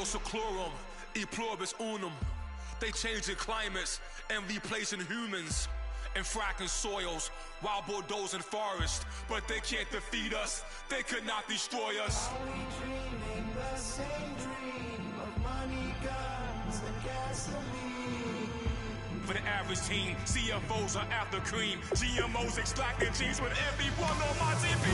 seclorum, e pluribus unum. They changing climates and replacing humans and fracking soils while bulldozing forests. But they can't defeat us, they could not destroy us. Are we dreaming the same dream of money, guns, and gasoline? For the average team, CFOs are after cream. GMOs extracting genes with everyone on my TV.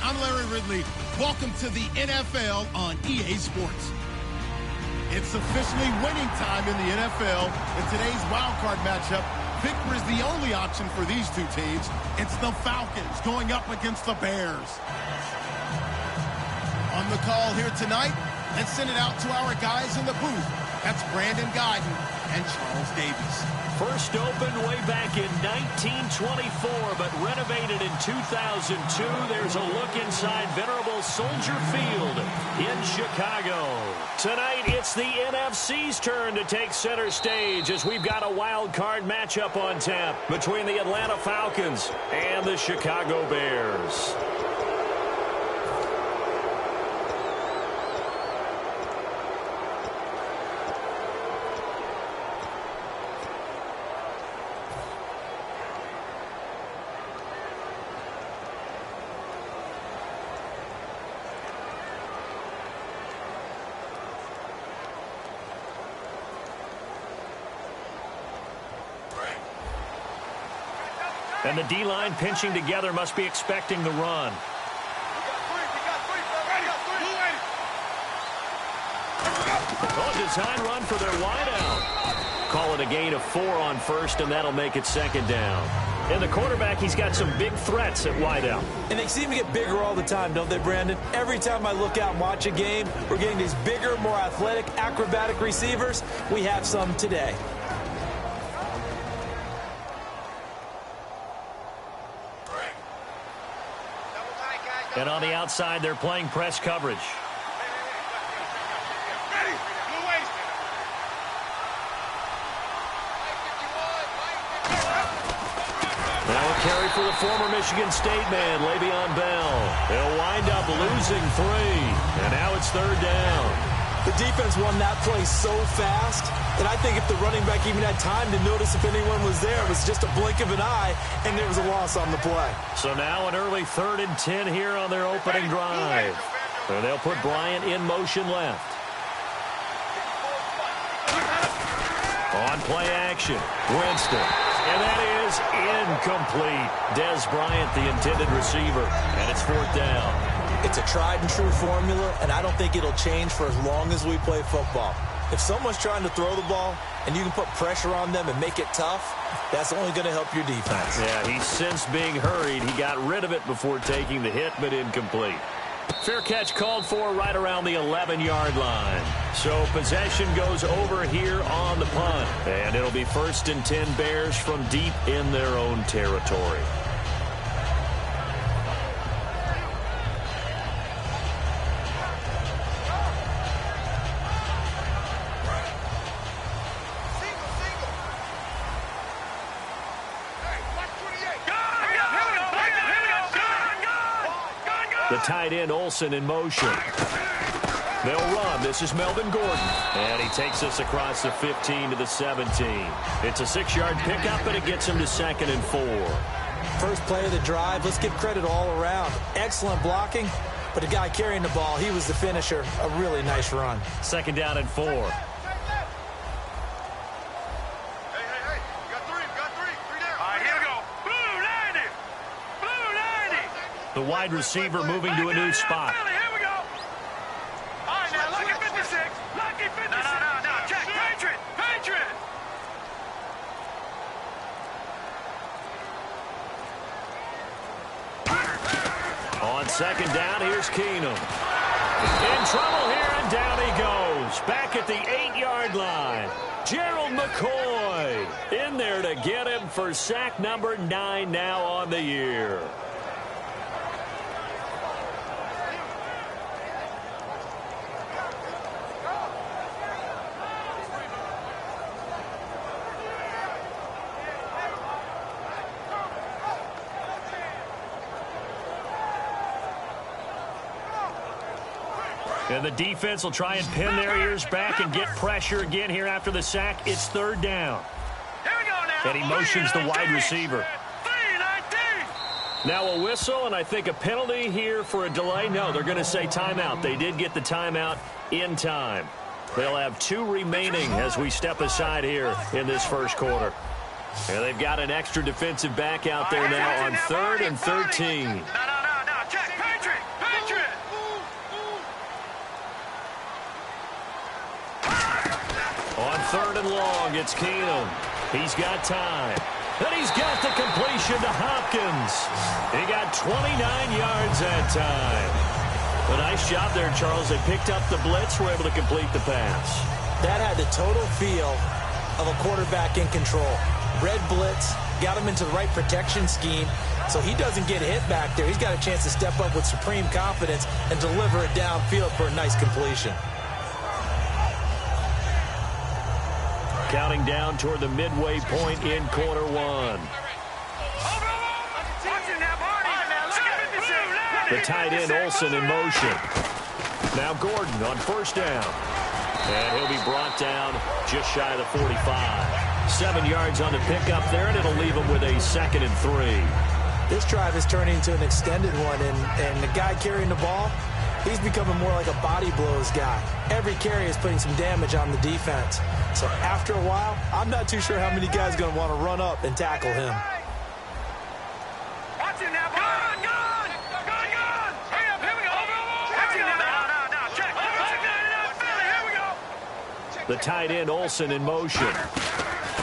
I'm Larry Ridley. Welcome to the NFL on EA Sports. It's officially winning time in the NFL. In today's wildcard matchup, victory is the only option for these two teams. It's the Falcons going up against the Bears. On the call here tonight, let's send it out to our guys in the booth. That's Brandon Guyton and Charles Davies. First opened way back in 1924, but renovated in 2002. There's a look inside venerable Soldier Field in Chicago. Tonight, it's the NFC's turn to take center stage as we've got a wild card matchup on tap between the Atlanta Falcons and the Chicago Bears. And the D-line pinching together must be expecting the run. Oh, design run for their wideout. Call it a gain of 4 on first, and that'll make it second down. And the quarterback, he's got some big threats at wideout. And they seem to get bigger all the time, don't they, Brandon? Every time I look out and watch a game, we're getting these bigger, more athletic, acrobatic receivers. We have some today. And on the outside, they're playing press coverage. Now a carry for the former Michigan State man, Le'Veon Bell. They'll wind up losing 3. And now it's third down. The defense won that play so fast that I think if the running back even had time to notice if anyone was there, it was just a blink of an eye, and there was a loss on the play. So now an early 3rd and 10 here on their opening drive. And they'll put Bryant in motion left. On play action, Winston. And that is incomplete. Dez Bryant, the intended receiver. And it's 4th down. It's a tried-and-true formula, and I don't think it'll change for as long as we play football. If someone's trying to throw the ball and you can put pressure on them and make it tough, that's only going to help your defense. Yeah, he sensed being hurried. He got rid of it before taking the hit, but incomplete. Fair catch called for right around the 11-yard line. So possession goes over here on the punt. And it'll be 1st and 10 Bears from deep in their own territory. The tight end, Olsen, in motion. They'll run. This is Melvin Gordon. And he takes us across the 15 to the 17. It's a 6-yard pickup, and it gets him to 2nd and 4. First play of the drive. Let's give credit all around. Excellent blocking, but the guy carrying the ball, he was the finisher. A really nice run. 2nd down and 4. The wide receiver moving to a new spot. Here we go. All right, now, lucky 56. Lucky 56. No. Check. Patriot. On 2nd down, here's Keenum. In trouble here, and down he goes. Back at the 8-yard line. Gerald McCoy in there to get him for sack number 9 now on the year. And the defense will try and pin their ears back and get pressure again here after the sack. It's 3rd down. Here we go now. And he motions the wide receiver. 3-19. Now a whistle, and I think a penalty here for a delay. No, they're going to say timeout. They did get the timeout in time. They'll have 2 remaining as we step aside here in this first quarter. And they've got an extra defensive back out there now on 3rd and 13. No. Check. Patriot. On 3rd and long, it's Keenum. He's got time. And he's got the completion to Hopkins. He got 29 yards that time. A nice job there, Charles. They picked up the blitz, were able to complete the pass. That had the total feel of a quarterback in control. Red blitz, got him into the right protection scheme, so he doesn't get hit back there. He's got a chance to step up with supreme confidence and deliver it downfield for a nice completion. Counting down toward the midway point in quarter 1. The tight end, Olsen, in motion. Now Gordon on 1st down. And he'll be brought down just shy of the 45. 7 yards on the pickup there, and it'll leave him with a 2nd and 3. This drive is turning into an extended one, and the guy carrying the ball, he's becoming more like a body blows guy. Every carry is putting some damage on the defense. So after a while, I'm not too sure how many guys are going to want to run up and tackle him. Watch it now, Gun! Hurry up, here we go. Watch it now. No. Check. Here we go. The tight end, Olsen, in motion.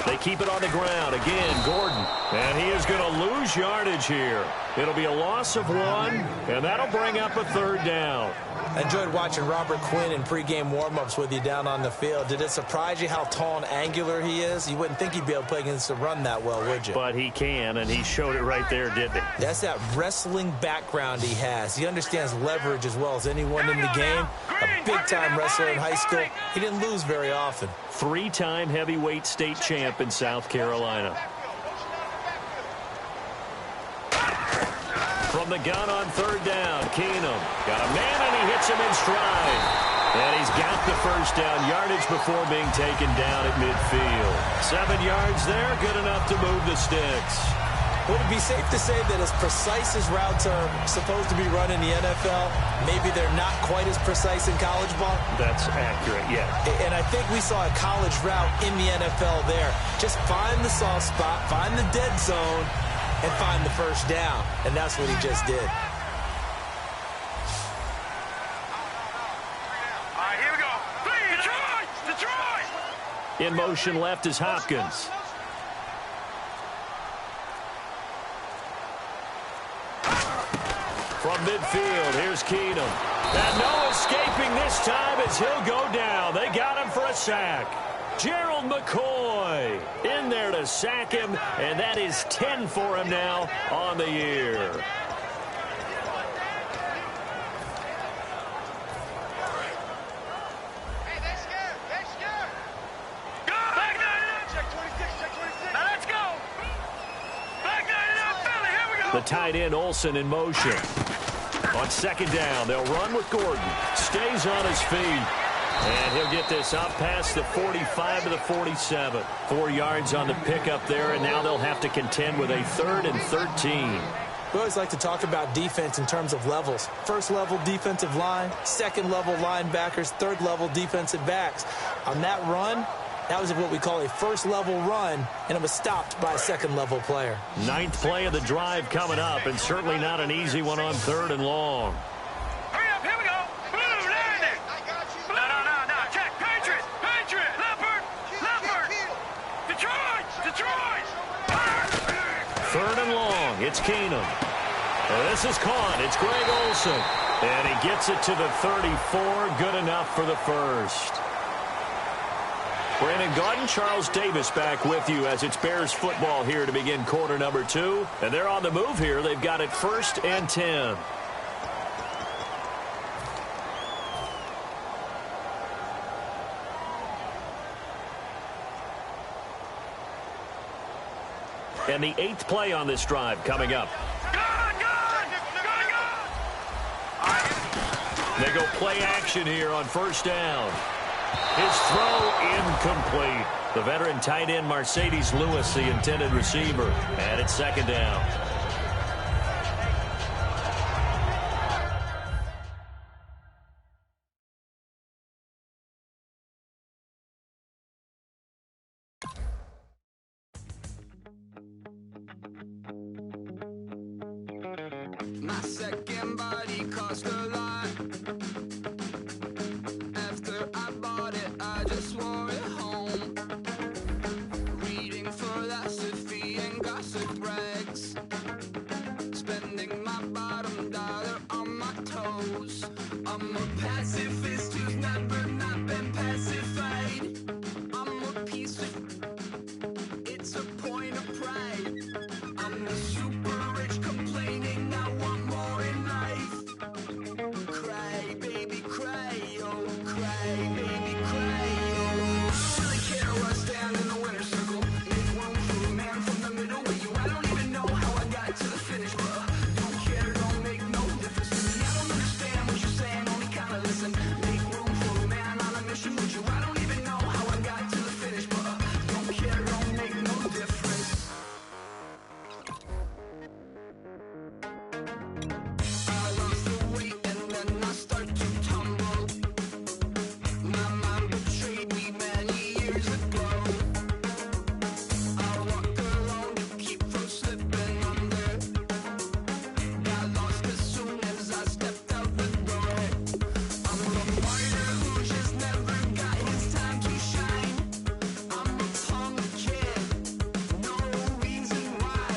They keep it on the ground. Again, Gordon. And he is going to lose yardage here. It'll be a loss of 1, and that'll bring up a 3rd down. I enjoyed watching Robert Quinn in pregame warm-ups with you down on the field. Did it surprise you how tall and angular he is? You wouldn't think he'd be able to play against the run that well, would you? But he can, and he showed it right there, didn't he? That's that wrestling background he has. He understands leverage as well as anyone in the game. A big-time wrestler in high school. He didn't lose very often. 3-time heavyweight state champ in South Carolina. From the gun on 3rd down, Keenum. Got a man, and he hits him in stride. And he's got the 1st down yardage before being taken down at midfield. 7 yards there, good enough to move the sticks. Would it be safe to say that as precise as routes are supposed to be run in the NFL, maybe they're not quite as precise in college ball? That's accurate, yeah. And I think we saw a college route in the NFL there. Just find the soft spot, find the dead zone, and find the 1st down. And that's what he just did. All right, here we go. Detroit! In motion left is Hopkins. From midfield. Here's Keenum. And no escaping this time as he'll go down. They got him for a sack. Gerald McCoy in there to sack him, and that is 10 for him now on the year. The tight end Olsen in motion. On second down, they'll run with Gordon. Stays on his feet. And he'll get this up past the 45 to the 47. 4 yards on the pickup there, and now they'll have to contend with a 3rd and 13. We always like to talk about defense in terms of levels. First level defensive line, second level linebackers, third level defensive backs. On that run, that was what we call a first-level run, and it was stopped by a second-level player. 9th play of the drive coming up, and certainly not an easy one on 3rd and long. Hurry up, here we go. Boom, landing. No. Check. Patriot. Leopard. Detroit. 3rd and long. It's Keenum. This is caught. It's Greg Olsen. And he gets it to the 34. Good enough for the first. Brandon Gaudin, Charles Davis back with you as it's Bears football here to begin quarter number 2. And they're on the move here. They've got it 1st and 10. And the 8th play on this drive coming up. They go play action here on 1st down. His throw incomplete. The veteran tight end Mercedes Lewis, the intended receiver. And it's 2nd down. My second body cost a lot. After I bought it, I just wore it home. Reading philosophy and gossip rags. Spending my bottom dollar on my toes. I'm a pacifist who's never not been pacified. I'm a piece of... It's a point of pride. I'm the super rich complaining I want more in life. Cry, baby, cry, oh, cry, baby, cry, oh. Really care what's down in the winner's circle. Make room for a man from the middle with you. I don't even know how I got to the finish, but don't care, don't make no difference to me. I don't understand what you're saying, only kinda listen. Make room for a man on a mission with you. I don't even know how I got to the finish, but don't care, don't make no difference. I lost the weight and then I start to tumble. My mind betrayed me many years ago. I walked alone to keep from slipping under. Got lost as soon as I stepped out the door. I'm a martyr who just never got his time to shine. I'm a punk kid, no reason why.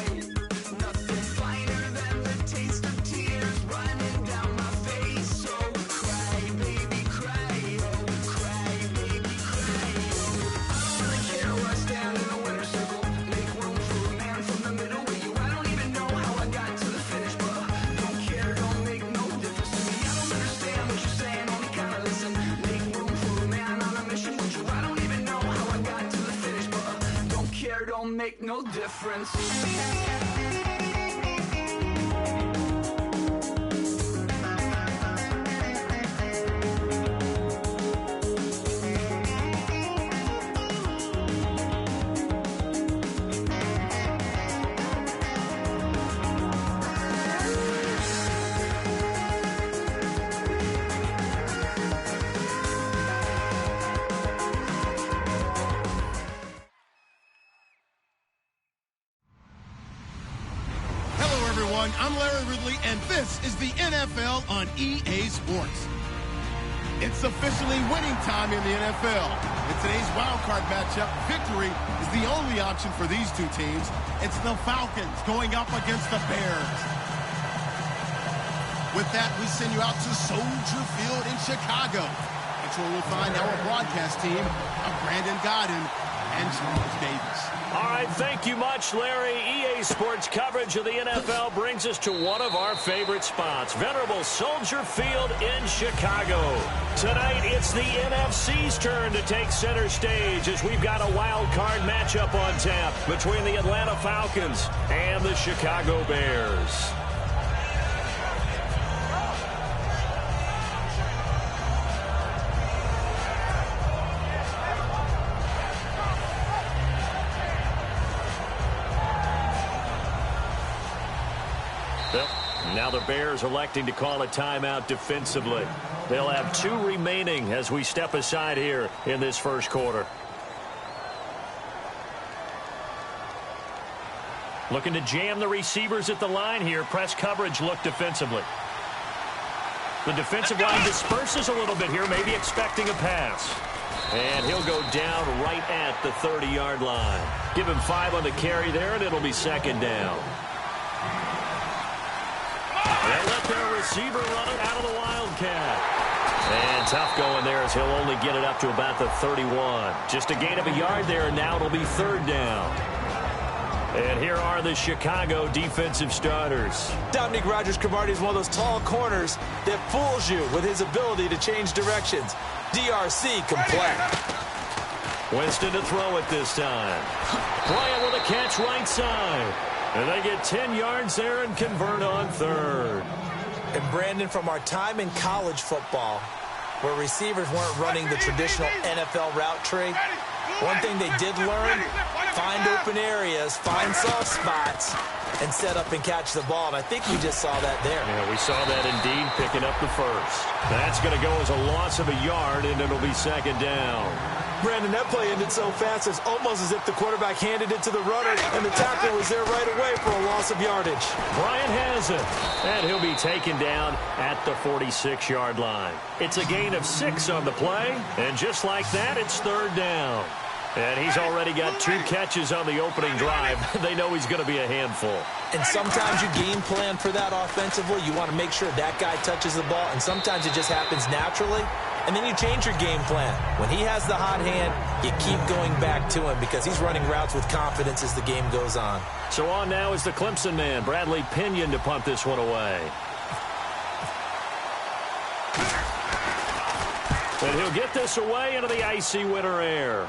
Nothing finer than the taste of tears running down my face. So cry, baby, cry, oh, cry, baby, cry, oh. I don't really care what's down in the winner's circle. Make room for a man from the middle with you. I don't even know how I got to the finish, but don't care, don't make no difference to me. I don't understand what you're saying, only kinda listen. Make room for a man on a mission with you. I don't even know how I got to the finish, but don't care, don't make no difference. Hello, everyone. I'm Larry Ridley, and this is the NFL on EA Sports. It's officially winning time in the NFL. In today's wildcard matchup, victory is the only option for these two teams. It's the Falcons going up against the Bears. With that, we send you out to Soldier Field in Chicago. That's where we'll find our broadcast team of Brandon Godden and Charles Davis. All right, thank you much, Larry. EA Sports coverage of the NFL brings us to one of our favorite spots, venerable Soldier Field in Chicago. Tonight, it's the NFC's turn to take center stage as we've got a wild card matchup on tap between the Atlanta Falcons and the Chicago Bears. Now the Bears electing to call a timeout defensively. They'll have 2 remaining as we step aside here in this first quarter. Looking to jam the receivers at the line here. Press coverage look defensively. The defensive line disperses a little bit here, maybe expecting a pass. And he'll go down right at the 30-yard line. Give him 5 on the carry there, and it'll be second down. They let their receiver run it out of the Wildcat. And tough going there as he'll only get it up to about the 31. Just a gain of a yard there, and now it'll be third down. And here are the Chicago defensive starters. Dominique Rodgers-Cromartie is one of those tall corners that fools you with his ability to change directions. DRC complete. Winston to throw it this time. Bryant with a catch right side. And they get 10 yards there and convert on third. And Brandon, from our time in college football, where receivers weren't running the traditional NFL route tree, one thing they did learn, find open areas, find soft spots, and set up and catch the ball. And I think we just saw that there. Yeah, we saw that indeed, picking up the first. That's going to go as a loss of a yard, and it'll be second down. Brandon, that play ended so fast, it's almost as if the quarterback handed it to the runner, and the tackle was there right away for a loss of yardage. Bryant has it, and he'll be taken down at the 46-yard line. It's a gain of 6 on the play, and just like that, it's third down. And he's already got 2 catches on the opening drive. They know he's going to be a handful. And sometimes you game plan for that offensively. You want to make sure that guy touches the ball, and sometimes it just happens naturally. And then you change your game plan. When he has the hot hand, you keep going back to him because he's running routes with confidence as the game goes on. So on now is the Clemson man, Bradley Pinion, to punt this one away. And he'll get this away into the icy winter air.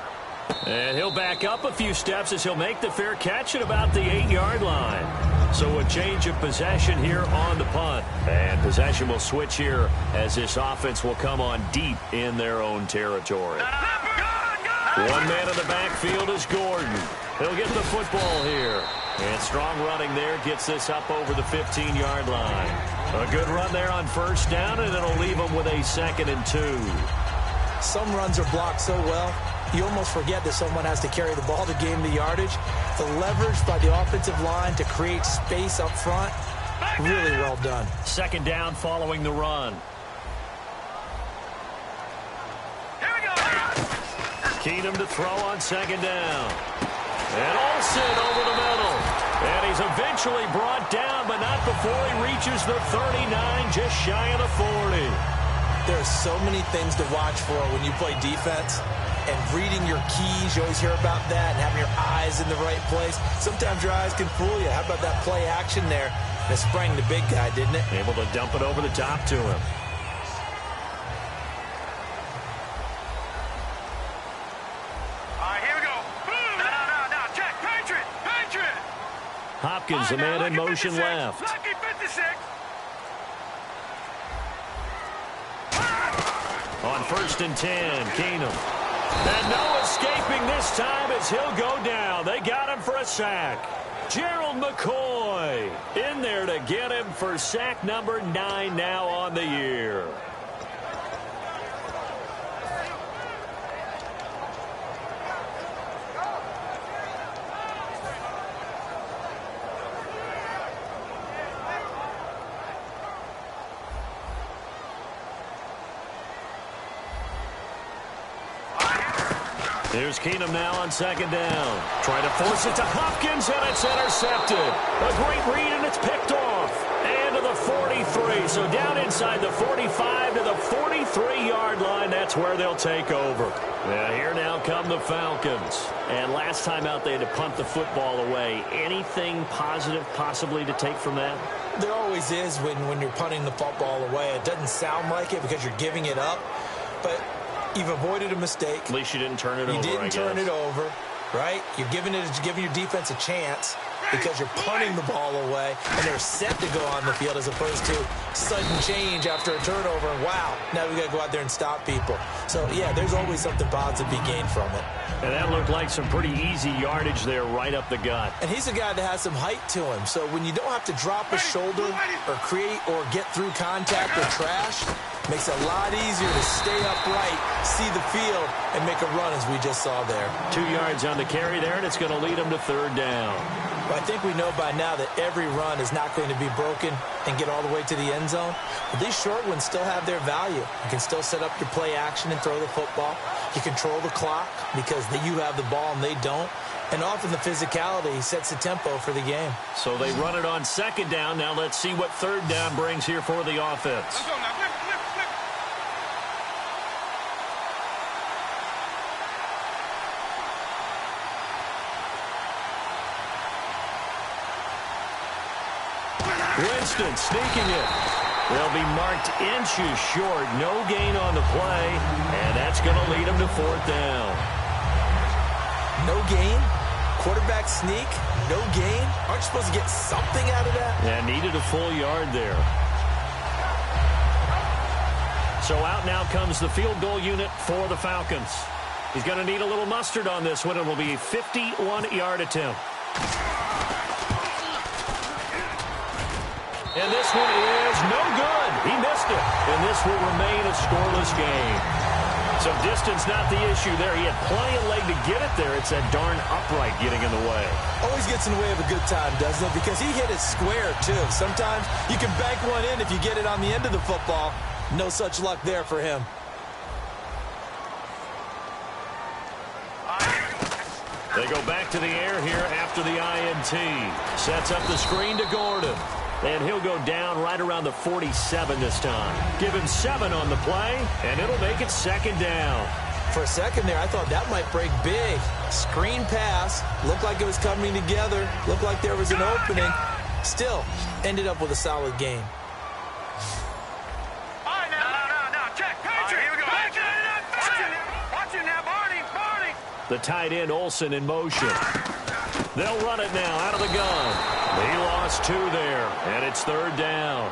And he'll back up a few steps as he'll make the fair catch at about the 8-yard line. So a change of possession here on the punt. And possession will switch here as this offense will come on deep in their own territory. One man in the backfield is Gordon. He'll get the football here. And strong running there gets this up over the 15-yard line. A good run there on first down, and it'll leave him with a 2nd and 2. Some runs are blocked so well, you almost forget that someone has to carry the ball to gain the yardage. The leverage by the offensive line to create space up front, really well done. Second down following the run. Here we go. Keenum to throw on second down. And Olsen over the middle. And he's eventually brought down, but not before he reaches the 39, just shy of the 40. There's so many things to watch for when you play defense. And reading your keys, you always hear about that, and having your eyes in the right place. Sometimes your eyes can fool you. How about that play action there? That sprang the big guy, didn't it? Able to dump it over the top to him. All right, here we go. No. Check. Patriot. Hopkins, the man in motion left. Lucky 56. On 1st and 10, Keenum. And no escaping this time as he'll go down. They got him for a sack. Gerald McCoy in there to get him for sack number 9 now on the year. Here's Keenum now on second down. Trying to force it to Hopkins, and it's intercepted. A great read, and it's picked off. And to the 43. So down inside the 45 to the 43-yard line. That's where they'll take over. Yeah, here now come the Falcons. And last time out, they had to punt the football away. Anything positive possibly to take from that? There always is when you're punting the football away. It doesn't sound like it because you're giving it up, but you've avoided a mistake. At least you didn't turn it over, You didn't turn it over, right? You're giving your defense a chance because you're punting the ball away, and they're set to go on the field as opposed to sudden change after a turnover. And wow, now we got to go out there and stop people. So, yeah, there's always something positive to be gained from it. And that looked like some pretty easy yardage there right up the gut. And he's a guy that has some height to him. So when you don't have to drop a shoulder or create or get through contact or trash, makes it a lot easier to stay upright, see the field, and make a run as we just saw there. 2 yards on the carry there, and it's going to lead him to third down. Well, I think we know by now that every run is not going to be broken and get all the way to the end zone. But these short ones still have their value. You can still set up your play action and throw the football. You control the clock because you have the ball and they don't. And often the physicality sets the tempo for the game. So they run it on second down. Now let's see what third down brings here for the offense. Let's go now. Flip, flip, flip. Winston sneaking it. They'll be marked inches short. No gain on the play, and that's going to lead them to fourth down. No gain? Quarterback sneak? No gain? Aren't you supposed to get something out of that? Yeah, needed a full yard there. So out now comes the field goal unit for the Falcons. He's going to need a little mustard on this one. It will be a 51-yard attempt. And this one is no good. He missed it. And this will remain a scoreless game. So distance not the issue there. He had plenty of leg to get it there. It's that darn upright getting in the way. Always gets in the way of a good time, doesn't it? Because he hit it square, too. Sometimes you can bank one in if you get it on the end of the football. No such luck there for him. They go back to the air here after the INT. Sets up the screen to Gordon. And he'll go down right around the 47 this time. Give him 7 on the play, and it'll make it second down. For a second there, I thought that might break big. Screen pass. Looked like it was coming together. Looked like there was an opening. Still, ended up with a solid game. All right, now. Check. Patrick. Here we go. Watch it now, Barney. The tight end, Olsen, in motion. They'll run it now out of the gun. He lost 2 there, and it's third down.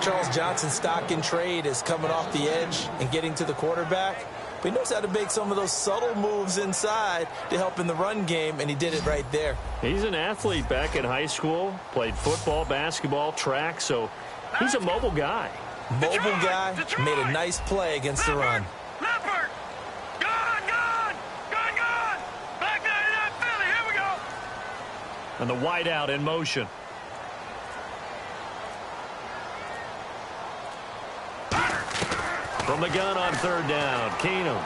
Charles Johnson's stock in trade is coming off the edge and getting to the quarterback. But he knows how to make some of those subtle moves inside to help in the run game, and he did it right there. He's an athlete back in high school, played football, basketball, track, so he's a mobile guy. Mobile guy, made a nice play against the run. Leopard. Gone. Black 99 Philly. Here we go. And the wideout in motion. From the gun on third down, Keenum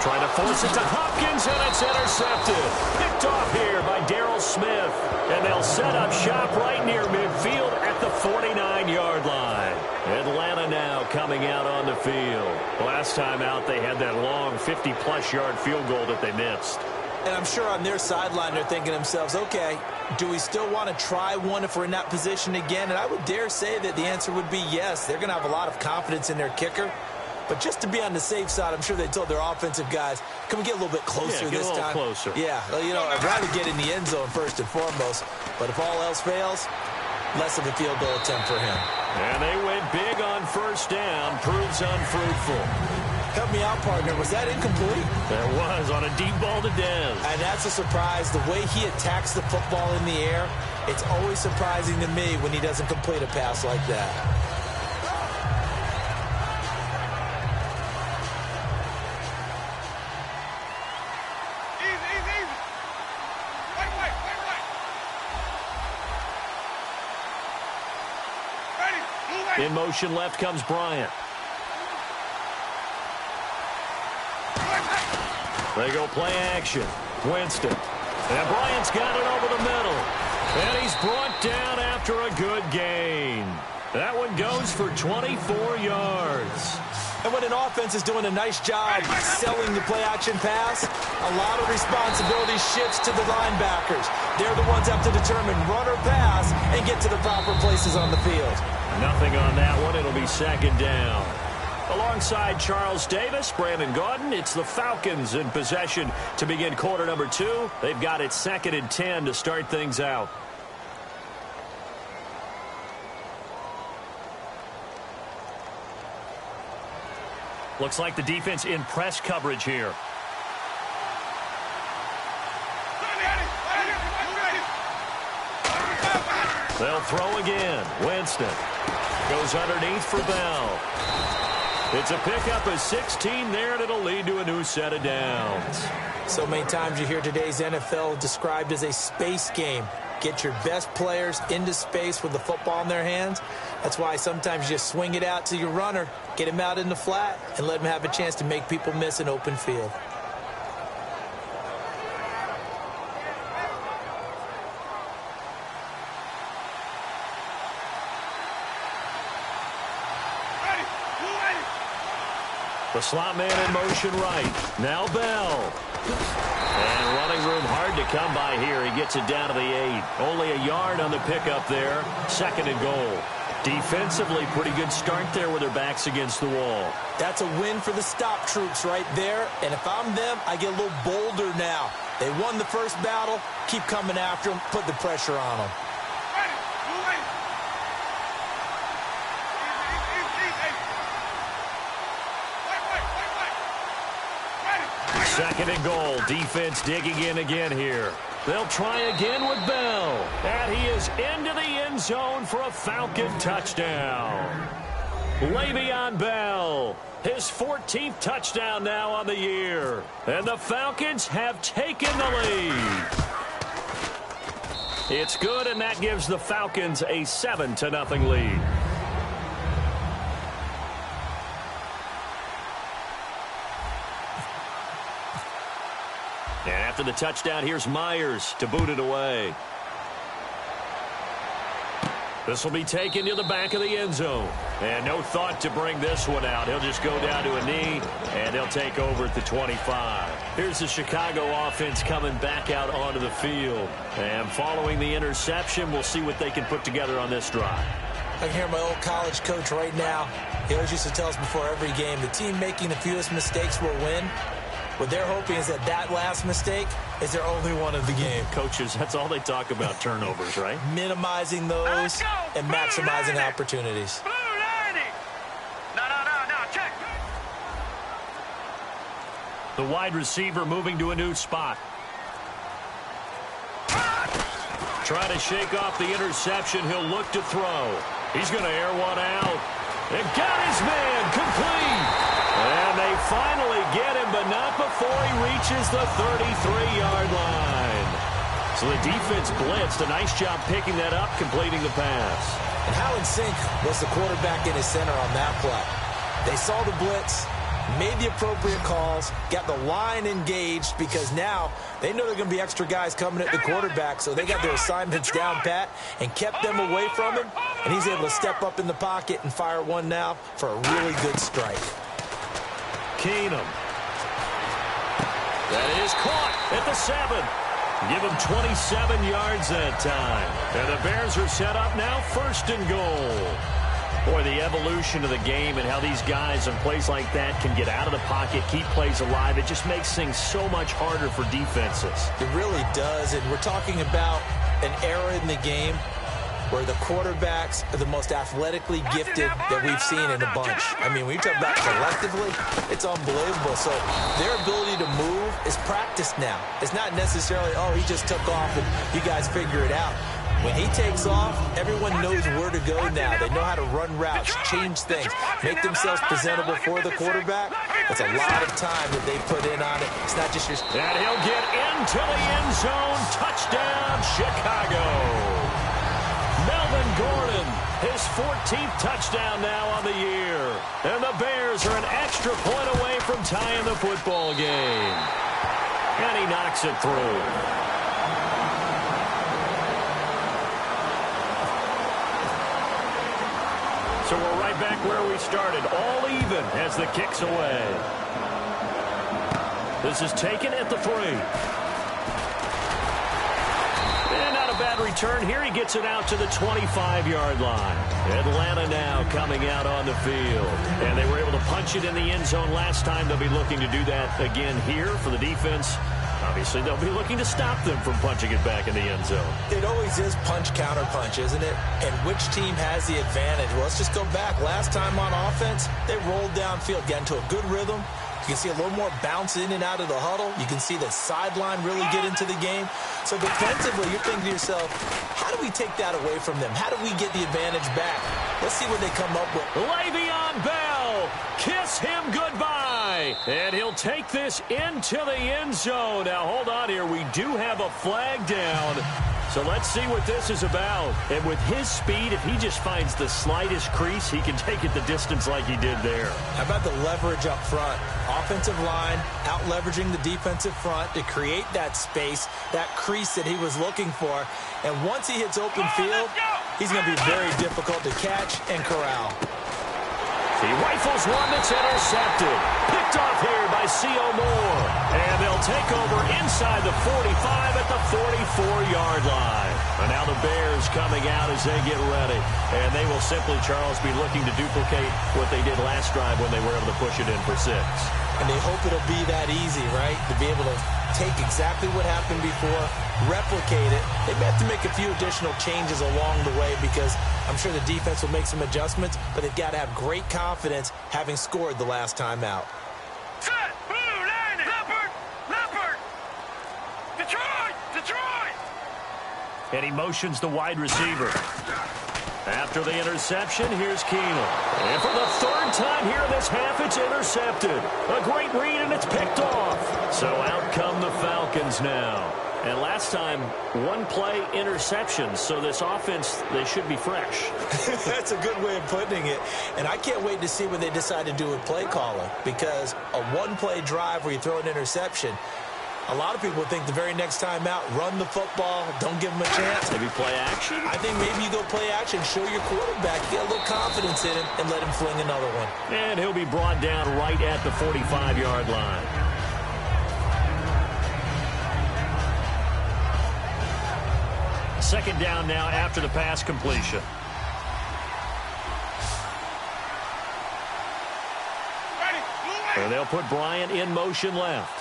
trying to force it to Hopkins, and it's intercepted. Picked off here by Darryl Smith. And they'll set up shop right near midfield at the 49-yard line. Atlanta now coming out on the field. Last time out, they had that long 50-plus yard field goal that they missed. And I'm sure on their sideline they're thinking to themselves, okay, do we still want to try one if we're in that position again? And I would dare say that the answer would be yes. They're going to have a lot of confidence in their kicker. But just to be on the safe side, I'm sure they told their offensive guys, can we get a little bit closer this time? Closer. Yeah, well, you know, I'd rather get in the end zone first and foremost. But if all else fails, less of a field goal attempt for him. And they went big on first down. Proves unfruitful. Help me out, partner. Was that incomplete? That was on a deep ball to Dez. And that's a surprise. The way he attacks the football in the air, it's always surprising to me when he doesn't complete a pass like that. Easy. Wait. Ready. Move it. In motion left comes Bryant. They go play action. Winston. And Bryant's got it over the middle. And he's brought down after a good gain. That one goes for 24 yards. And when an offense is doing a nice job selling the play-action pass, a lot of responsibility shifts to the linebackers. They're the ones that have to determine run or pass and get to the proper places on the field. Nothing on that one. It'll be second down. Alongside Charles Davis, Brandon Gaudin, it's the Falcons in possession to begin quarter number 2. They've got it 2nd and 10 to start things out. Looks like the defense in press coverage here. They'll throw again. Winston goes underneath for Bell. It's a pickup of 16 there, and it'll lead to a new set of downs. So many times you hear today's NFL described as a space game. Get your best players into space with the football in their hands. That's why sometimes you just swing it out to your runner, get him out in the flat, and let him have a chance to make people miss an open field. The slot man in motion right. Now Bell. And running room hard to come by here. He gets it down to the 8. Only a yard on the pickup there. 2nd and goal. Defensively, pretty good start there with their backs against the wall. That's a win for the stop troops right there. And if I'm them, I get a little bolder now. They won the first battle. Keep coming after them. Put the pressure on them. 2nd and goal. Defense digging in again here. They'll try again with Bell. And he is into the end zone for a Falcon touchdown. Le'Veon Bell, his 14th touchdown now on the year. And the Falcons have taken the lead. It's good, and that gives the Falcons a 7-0 lead. And after the touchdown, here's Myers to boot it away. This will be taken to the back of the end zone. And no thought to bring this one out. He'll just go down to a knee, and they'll take over at the 25. Here's the Chicago offense coming back out onto the field. And following the interception, we'll see what they can put together on this drive. I can hear my old college coach right now. He always used to tell us before every game, the team making the fewest mistakes will win. What they're hoping is that last mistake is their only one of the game. Coaches, that's all they talk about, turnovers, right? Minimizing those and maximizing opportunities. Blue 90. No, check. The wide receiver moving to a new spot. Trying to shake off the interception. He'll look to throw. He's going to air one out. And got his man complete. And they finally get him, but not before he reaches the 33-yard line. So the defense blitzed. A nice job picking that up, completing the pass. And how in sync was the quarterback in his center on that play? They saw the blitz, made the appropriate calls, got the line engaged, because now they know there are going to be extra guys coming at the quarterback, so they got their assignments down pat and kept them away from him, and he's able to step up in the pocket and fire one now for a really good strike. Keenum. That is caught at the 7. Give him 27 yards that time. And the Bears are set up now, 1st and goal. Boy, the evolution of the game and how these guys in plays like that can get out of the pocket, keep plays alive, it just makes things so much harder for defenses. It really does, and we're talking about an era in the game where the quarterbacks are the most athletically gifted that we've seen in a bunch. I mean, when you talk about collectively, it's unbelievable. So their ability to move is practiced now. It's not necessarily, oh, he just took off and you guys figure it out. When he takes off, everyone knows where to go now. They know how to run routes, change things, make themselves presentable for the quarterback. That's a lot of time that they put in on it. It's not just your... And he'll get into the end zone. Touchdown, Chicago. Melvin Gordon, his 14th touchdown now on the year. And the Bears are an extra point away from tying the football game. And he knocks it through. So we're right back where we started, all even as the kick's away. This is taken at the 3. And not a bad return here. He gets it out to the 25-yard line. Atlanta now coming out on the field. And they were able to punch it in the end zone last time. They'll be looking to do that again here for the defense. Obviously, they'll be looking to stop them from punching it back in the end zone. It always is punch-counter-punch, isn't it? And which team has the advantage? Well, let's just go back. Last time on offense, they rolled downfield, got into a good rhythm. You can see a little more bounce in and out of the huddle. You can see the sideline really get into the game. So defensively, you're thinking to yourself, how do we take that away from them? How do we get the advantage back? Let's see what they come up with. Le'Veon Bell, kiss him goodbye. And he'll take this into the end zone. Now, hold on here. We do have a flag down. So let's see what this is about. And with his speed, if he just finds the slightest crease, he can take it the distance like he did there. How about the leverage up front? Offensive line out-leveraging the defensive front to create that space, that crease that he was looking for. And once he hits open field, he's going to be very difficult to catch and corral. He rifles one that's intercepted. Picked off here by C.O. Moore. And they'll take over inside the 45 at the 44-yard line. And now the Bears coming out as they get ready. And they will simply, Charles, be looking to duplicate what they did last drive when they were able to push it in for 6. And they hope it'll be that easy, right? To be able to take exactly what happened before, replicate it. They may have to make a few additional changes along the way because I'm sure the defense will make some adjustments, but they've got to have great confidence having scored the last time out. Set! Blue, landing! Leopard! Detroit! And he motions the wide receiver. After the interception, here's Keenum. And for the 3rd time here in this half, it's intercepted. A great read, and it's picked off. So out come the Falcons now. And last time, 1-play interception. So this offense, they should be fresh. That's a good way of putting it. And I can't wait to see what they decide to do with play calling. Because a 1-play drive where you throw an interception, a lot of people think the very next time out, run the football, don't give him a chance. Maybe play action? I think maybe you go play action, show your quarterback, get a little confidence in him, and let him fling another one. And he'll be brought down right at the 45-yard line. Second down now after the pass completion. And they'll put Bryant in motion left.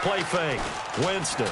Play fake. Winston.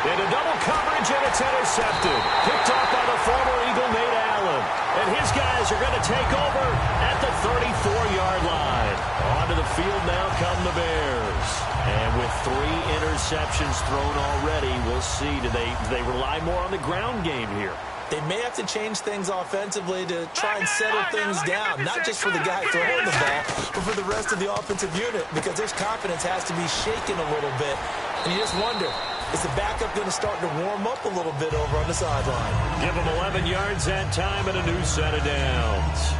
Into double coverage, and it's intercepted. Picked off by the former Eagle, Nate Allen. And his guys are going to take over at the 34-yard line. Onto the field now come the Bears. And with 3 interceptions thrown already, we'll see. Do they rely more on the ground game here? They may have to change things offensively to try and settle things down, not just for the guy throwing the ball, but for the rest of the offensive unit, because their confidence has to be shaken a little bit. And you just wonder, is the backup going to start to warm up a little bit over on the sideline? Give him 11 yards that time and a new set of downs.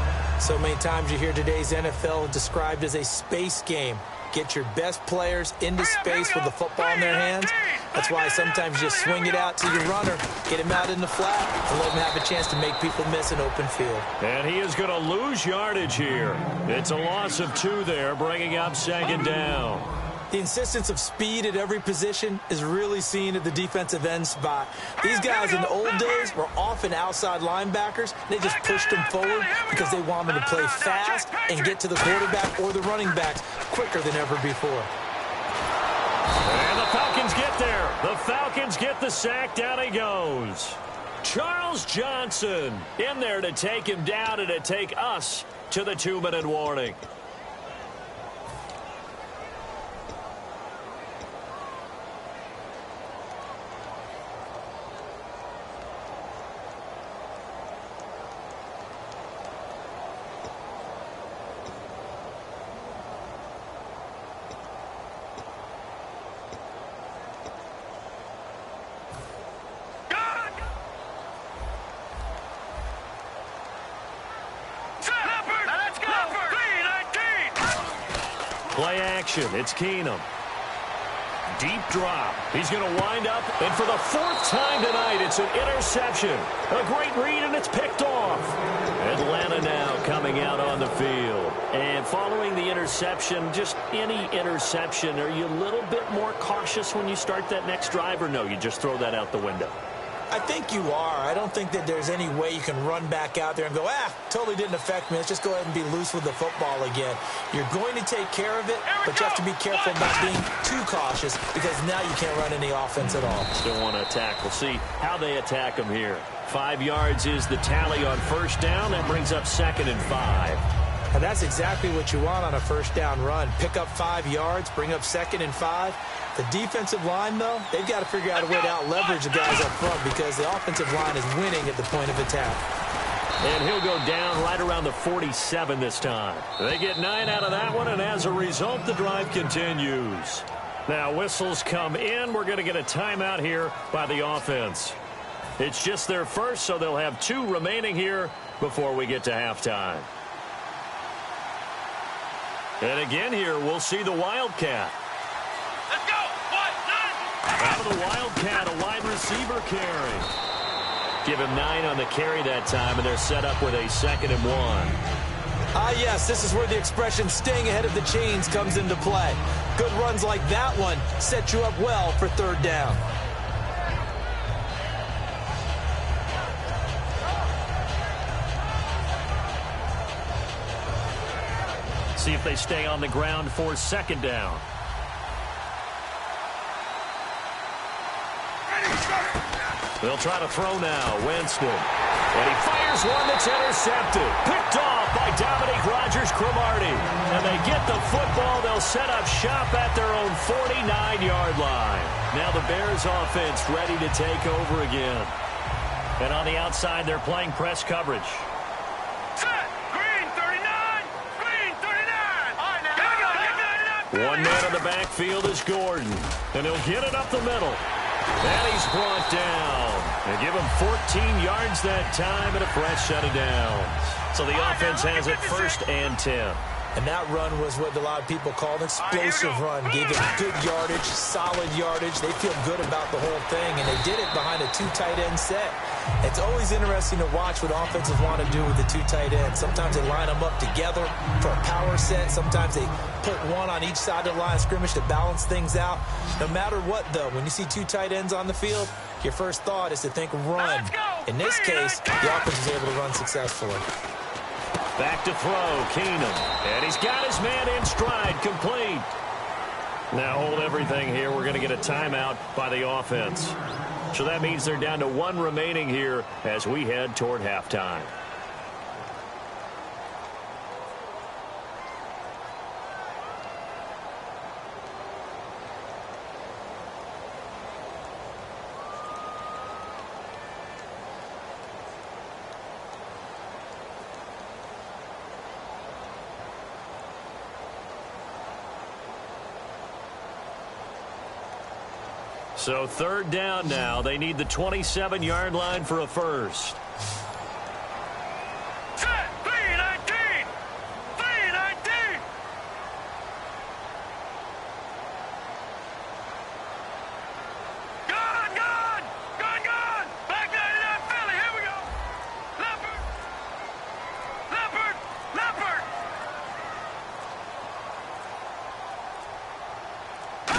So many times you hear today's NFL described as a space game. Get your best players into space with the football in their hands. That's why sometimes you just swing it out to your runner, get him out in the flat, and let him have a chance to make people miss an open field. And he is going to lose yardage here. It's a loss of 2 there, bringing up 2nd down. The insistence of speed at every position is really seen at the defensive end spot. These guys in the old days were often outside linebackers. They just pushed them forward because they wanted to play fast and get to the quarterback or the running backs quicker than ever before. And the Falcons get there. The Falcons get the sack. Down he goes. Charles Johnson in there to take him down and to take us to the 2-minute warning. Play action. It's Keenum. deep drop. He's going to wind up, and for the fourth time tonight, it's an interception. A great read, and it's picked off. Atlanta now coming out on the field. And following the interception, just any interception, are you a little bit more cautious when you start that next drive, or no, you just throw that out the window? I think you are. I don't think that there's any way you can run back out there and go, totally didn't affect me. Let's just go ahead and be loose with the football again. You're going to take care of it, but you have to be careful about being too cautious because now you can't run any offense at all. Still want to attack. We'll see how they attack them here. 5 yards is the tally on first down. That brings up 2nd and 5. And that's exactly what you want on a first down run. Pick up 5 yards, bring up 2nd and 5. The defensive line, though, they've got to figure out a way to out-leverage the guys up front because the offensive line is winning at the point of attack. And he'll go down right around the 47 this time. They get 9 out of that one, and as a result, the drive continues. Now, whistles come in. We're going to get a timeout here by the offense. It's just their first, so they'll have 2 remaining here before we get to halftime. And again here, we'll see the Wildcat. Let's go. Out of the Wildcat, a wide receiver carry. Give him 9 on the carry that time, and they're set up with a 2nd and 1. Yes, this is where the expression staying ahead of the chains comes into play. Good runs like that one set you up well for 3rd down. See if they stay on the ground for 2nd down. They'll try to throw now. Winston. And he fires one that's intercepted. Picked off by Dominique Rodgers-Cromartie. And they get the football. They'll set up shop at their own 49-yard line. Now the Bears offense ready to take over again. And on the outside, they're playing press coverage. Set. Green 39. Green 39. All right, now. Here we go. One man in the backfield is Gordon. And he'll get it up the middle. And he's brought down. They give him 14 yards that time and a fresh set of downs. So the offense has it 1st and 10. And that run was what a lot of people call an explosive run. Gave it good yardage, solid yardage. They feel good about the whole thing, and they did it behind a 2 tight end set. It's always interesting to watch what offenses want to do with the 2 tight ends. Sometimes they line them up together for a power set. Sometimes they put one on each side of the line of scrimmage to balance things out. No matter what, though, when you see 2 tight ends on the field, your first thought is to think run. In this case, the offense was able to run successfully. Back to throw, Keenum. And he's got his man in stride, complete. Now hold everything here. We're going to get a timeout by the offense. So that means they're down to 1 remaining here as we head toward halftime. So 3rd down now. They need the 27-yard line for a first. Set. 3-19. 3-19. Gone. Back 99 Philly. Here we go. Leopard.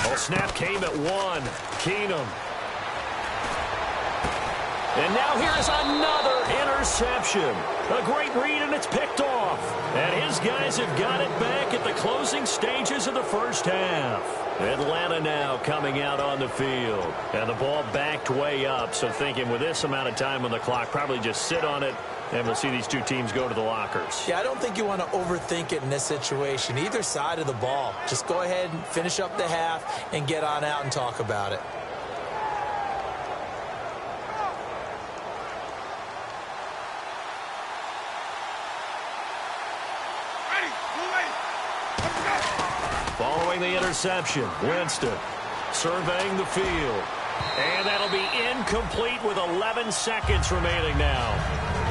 Well, snap came at 1. Keenum. And now here's another interception. A great read, and it's picked off. And his guys have got it back at the closing stages of the first half. Atlanta now coming out on the field. And the ball backed way up, so thinking with this amount of time on the clock, probably just sit on it, and we'll see these 2 teams go to the lockers. Yeah, I don't think you want to overthink it in this situation. Either side of the ball. Just go ahead and finish up the half and get on out and talk about it. Following the interception, Winston surveying the field. And that'll be incomplete with 11 seconds remaining now.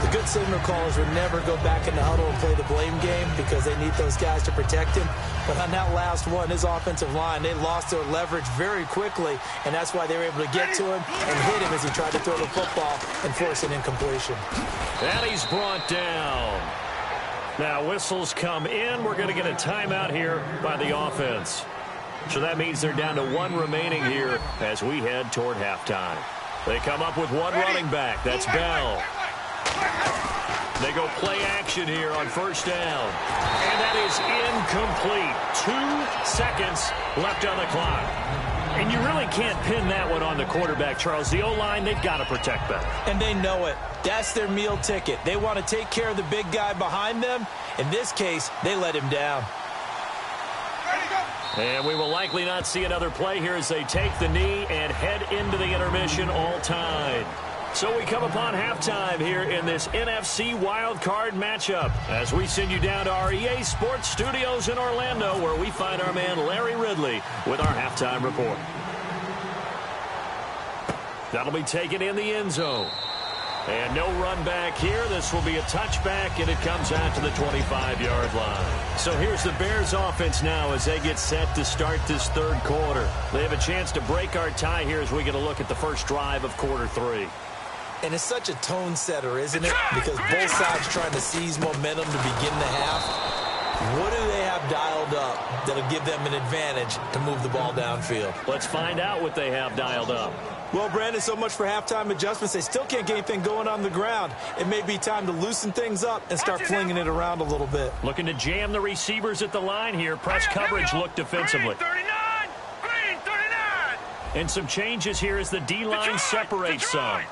The good signal callers would never go back in the huddle and play the blame game because they need those guys to protect him. But on that last one, his offensive line, they lost their leverage very quickly, and that's why they were able to get to him and hit him as he tried to throw the football and force an incompletion. And he's brought down. Now whistles come in. We're going to get a timeout here by the offense. So that means they're down to 1 remaining here as we head toward halftime. They come up with 1 running back. That's Bell. They go play action here on first down. And that is incomplete. 2 seconds left on the clock. And you really can't pin that one on the quarterback, Charles. The O-line, they've got to protect better. And they know it. That's their meal ticket. They want to take care of the big guy behind them. In this case, they let him down. And we will likely not see another play here as they take the knee and head into the intermission all tied. So we come upon halftime here in this NFC wildcard matchup as we send you down to our EA Sports Studios in Orlando where we find our man Larry Ridley with our halftime report. That'll be taken in the end zone. And no run back here. This will be a touchback, and it comes out to the 25-yard line. So here's the Bears offense now as they get set to start this third quarter. They have a chance to break our tie here as we get a look at the first drive of quarter 3. And it's such a tone setter, isn't it? Because both sides trying to seize momentum to begin the half. What do they have dialed up that'll give them an advantage to move the ball downfield? Let's find out what they have dialed up. Well, Brandon, so much for halftime adjustments. They still can't get anything going on the ground. It may be time to loosen things up and start flinging it around a little bit. Looking to jam the receivers at the line here. Press coverage look defensively. Green 39! Green 39! And some changes here as the D-line separates some.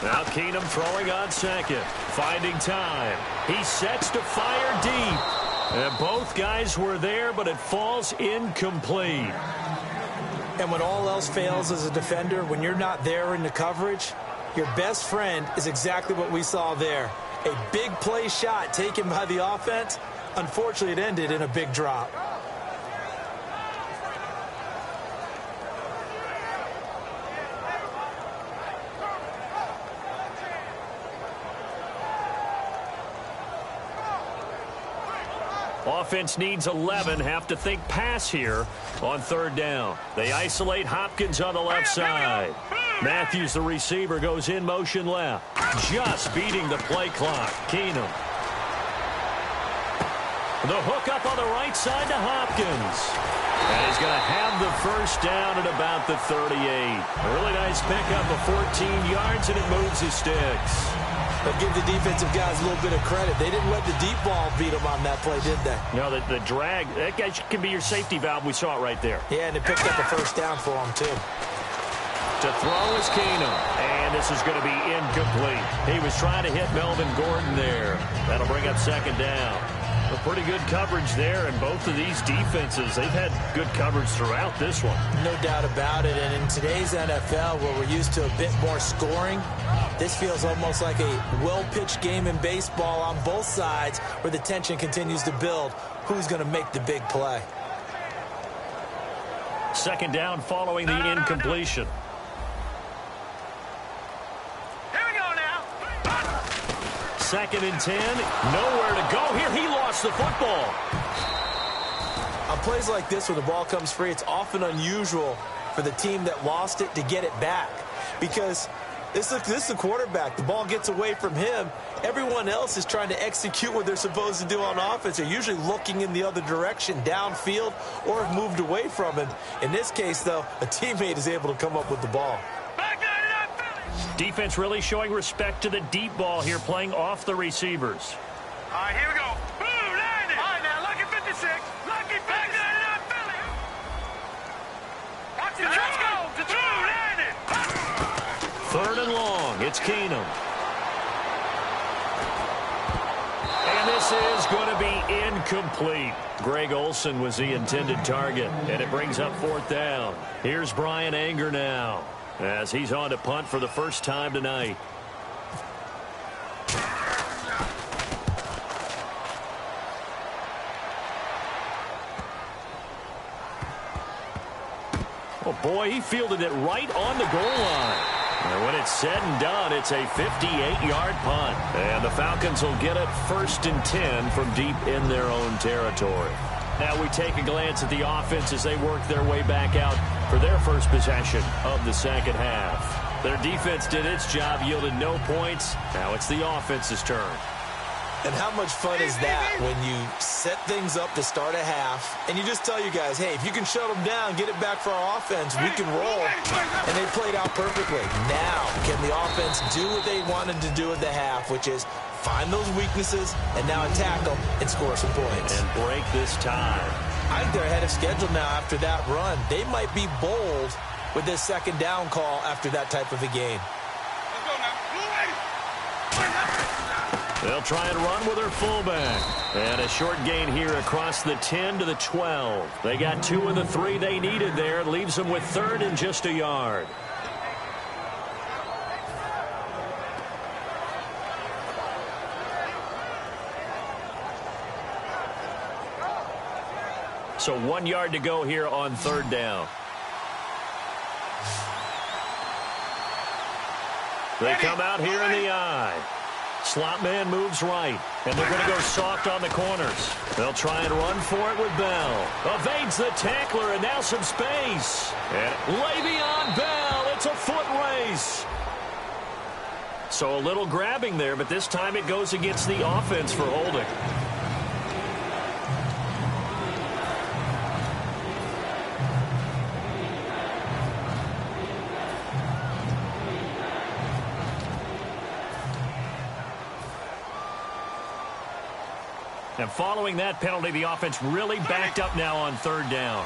Now Keenum throwing on second. Finding time. He sets to fire deep. And both guys were there, but it falls incomplete. And when all else fails as a defender, when you're not there in the coverage, your best friend is exactly what we saw there. A big play shot taken by the offense. Unfortunately, it ended in a big drop. Offense needs 11, have to think pass here on third down. They isolate Hopkins on the left side. Matthews, the receiver, goes in motion left. Just beating the play clock. Keenum. The hook up on the right side to Hopkins. And he's going to have the first down at about the 38. A really nice pickup of 14 yards, and it moves his sticks. But give the defensive guys a little bit of credit. They didn't let the deep ball beat them on that play, did they? No, the drag, that guy can be your safety valve. We saw it right there. Yeah, and it picked up a first down for him, too. To throw is Keenum, and this is going to be incomplete. He was trying to hit Melvin Gordon there. That'll bring up second down. A pretty good coverage there, and both of these defenses, they've had good coverage throughout this one. No doubt about it, and in today's NFL, where we're used to a bit more scoring, this feels almost like a well-pitched game in baseball on both sides where the tension continues to build. Who's going to make the big play? Second down following the incompletion. Second and 10. Nowhere to go here. He lost the football. On plays like this where the ball comes free, it's often unusual for the team that lost it to get it back. Because this is the quarterback. The ball gets away from him. Everyone else is trying to execute what they're supposed to do on offense. They're usually looking in the other direction, downfield, or have moved away from him. In this case, though, a teammate is able to come up with the ball. Defense really showing respect to the deep ball here, playing off the receivers. All right, here we go. Boom, landed. All right, now, lucky 56. Lucky 56. Philly. Watch it. Let's go. Boom, landed. Third and long. It's Keenum. And this is going to be incomplete. Greg Olsen was the intended target, and it brings up fourth down. Here's Brian Anger now, as he's on to punt for the first time tonight. Well, Boy, he fielded it right on the goal line. And when it's said and done, it's a 58-yard punt. And the Falcons will get it 1st and 10 from deep in their own territory. Now we take a glance at the offense as they work their way back out for their first possession of the second half. Their defense did its job, yielded no points. Now it's the offense's turn. And how much fun is that when you set things up to start a half and you just tell you guys, hey, if you can shut them down, get it back for our offense, we can roll. And they played out perfectly. Now, can the offense do what they wanted to do at the half, which is find those weaknesses and now attack them and score some points. And break this tie. I think they're ahead of schedule now after that run. They might be bold with this second down call after that type of a game. They'll try and run with their fullback. And a short gain here across the 10 to the 12. They got 2 of the 3 they needed there. It leaves them with 3rd and just a yard. So 1 yard to go here on 3rd down. They come out here in the eye. Slot man moves right, and they're going to go soft on the corners. They'll try and run for it with Bell. Evades the tackler, and now some space. And Le'Veon Bell, it's a foot race. So a little grabbing there, but this time it goes against the offense for holding. And following that penalty, the offense really backed up now on 3rd down.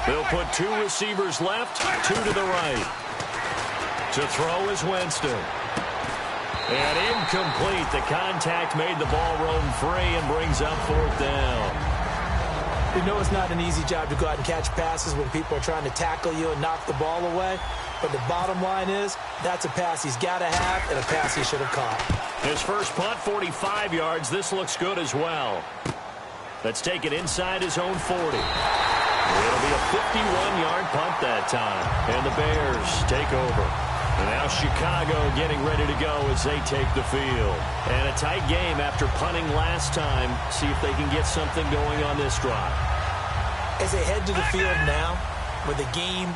They'll put 2 receivers left, 2 to the right. To throw is Winston. And incomplete. The contact made the ball roam free and brings up 4th down. We know it's not an easy job to go out and catch passes when people are trying to tackle you and knock the ball away. But the bottom line is, that's a pass he's got to have and a pass he should have caught. His first punt, 45 yards. This looks good as well. Let's take it inside his own 40. It'll be a 51-yard punt that time. And the Bears take over. And now Chicago getting ready to go as they take the field. And a tight game after punting last time. See if they can get something going on this drive. As they head to the field now, with the game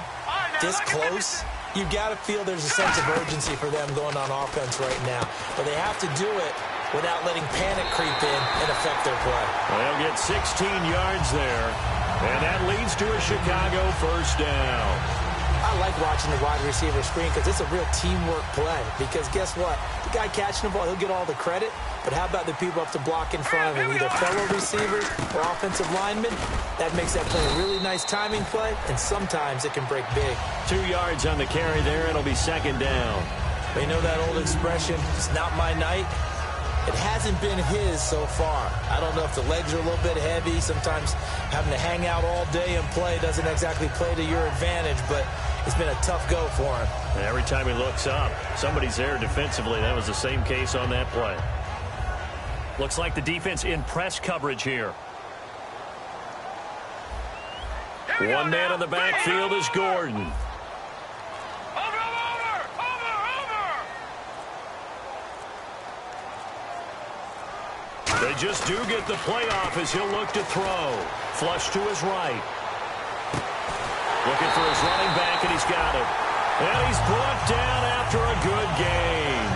this close, you've got to feel there's a sense of urgency for them going on offense right now. But they have to do it without letting panic creep in and affect their play. They'll get 16 yards there. And that leads to a Chicago 1st down. I like watching the wide receiver screen because it's a real teamwork play. Because guess what? The guy catching the ball, he'll get all the credit. But how about the people up to block in front of him, either fellow receivers or offensive linemen? That makes that play a really nice timing play, and sometimes it can break big. 2 yards on the carry there. It'll be 2nd down. They know that old expression, it's not my night. It hasn't been his so far. I don't know if the legs are a little bit heavy. Sometimes having to hang out all day and play doesn't exactly play to your advantage, but it's been a tough go for him. And every time he looks up, somebody's there defensively. That was the same case on that play. Looks like the defense in press coverage here. One man in the backfield is Gordon. They just do get the playoff as he'll look to throw. Flush to his right. Looking for his running back, and he's got it. And he's brought down after a good gain.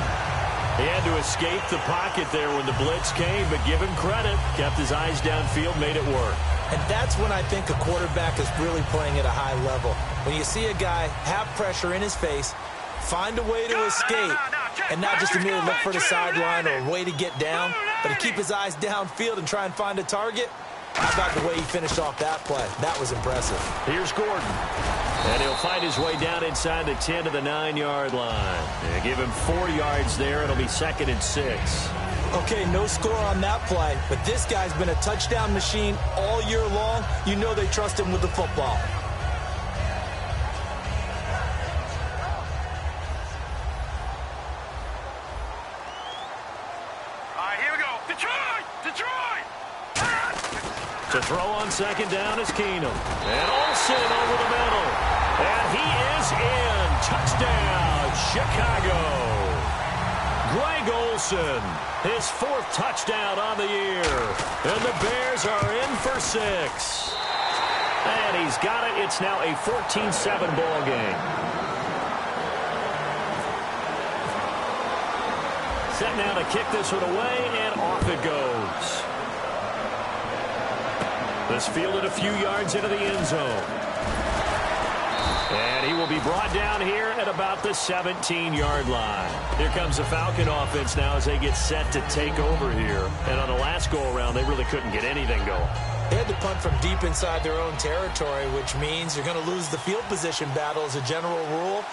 He had to escape the pocket there when the blitz came, but give him credit. Kept his eyes downfield, made it work. And that's when I think a quarterback is really playing at a high level. When you see a guy have pressure in his face, find a way to escape, and not just immediately look for the sideline or a way to get down, but to keep his eyes downfield and try and find a target. How about the way he finished off that play? That was impressive. Here's Gordon. And he'll find his way down inside the 10 to the 9-yard line. And give him 4 yards there. It'll be 2nd and 6. Okay, no score on that play, but this guy's been a touchdown machine all year long. You know they trust him with the football. All right, here we go. Detroit! To throw on second down is Keenum. And Olsen over the middle. And he is in. Touchdown, Chicago. Greg Olsen, his 4th touchdown on the year. And the Bears are in for 6. And he's got it. It's now a 14-7 ball game. Set now to kick this one away, and off it goes. This fielded a few yards into the end zone. And he will be brought down here at about the 17-yard line. Here comes the Falcon offense now as they get set to take over here. And on the last go-around, they really couldn't get anything going. They had to punt from deep inside their own territory, which means you're going to lose the field position battle as a general rule.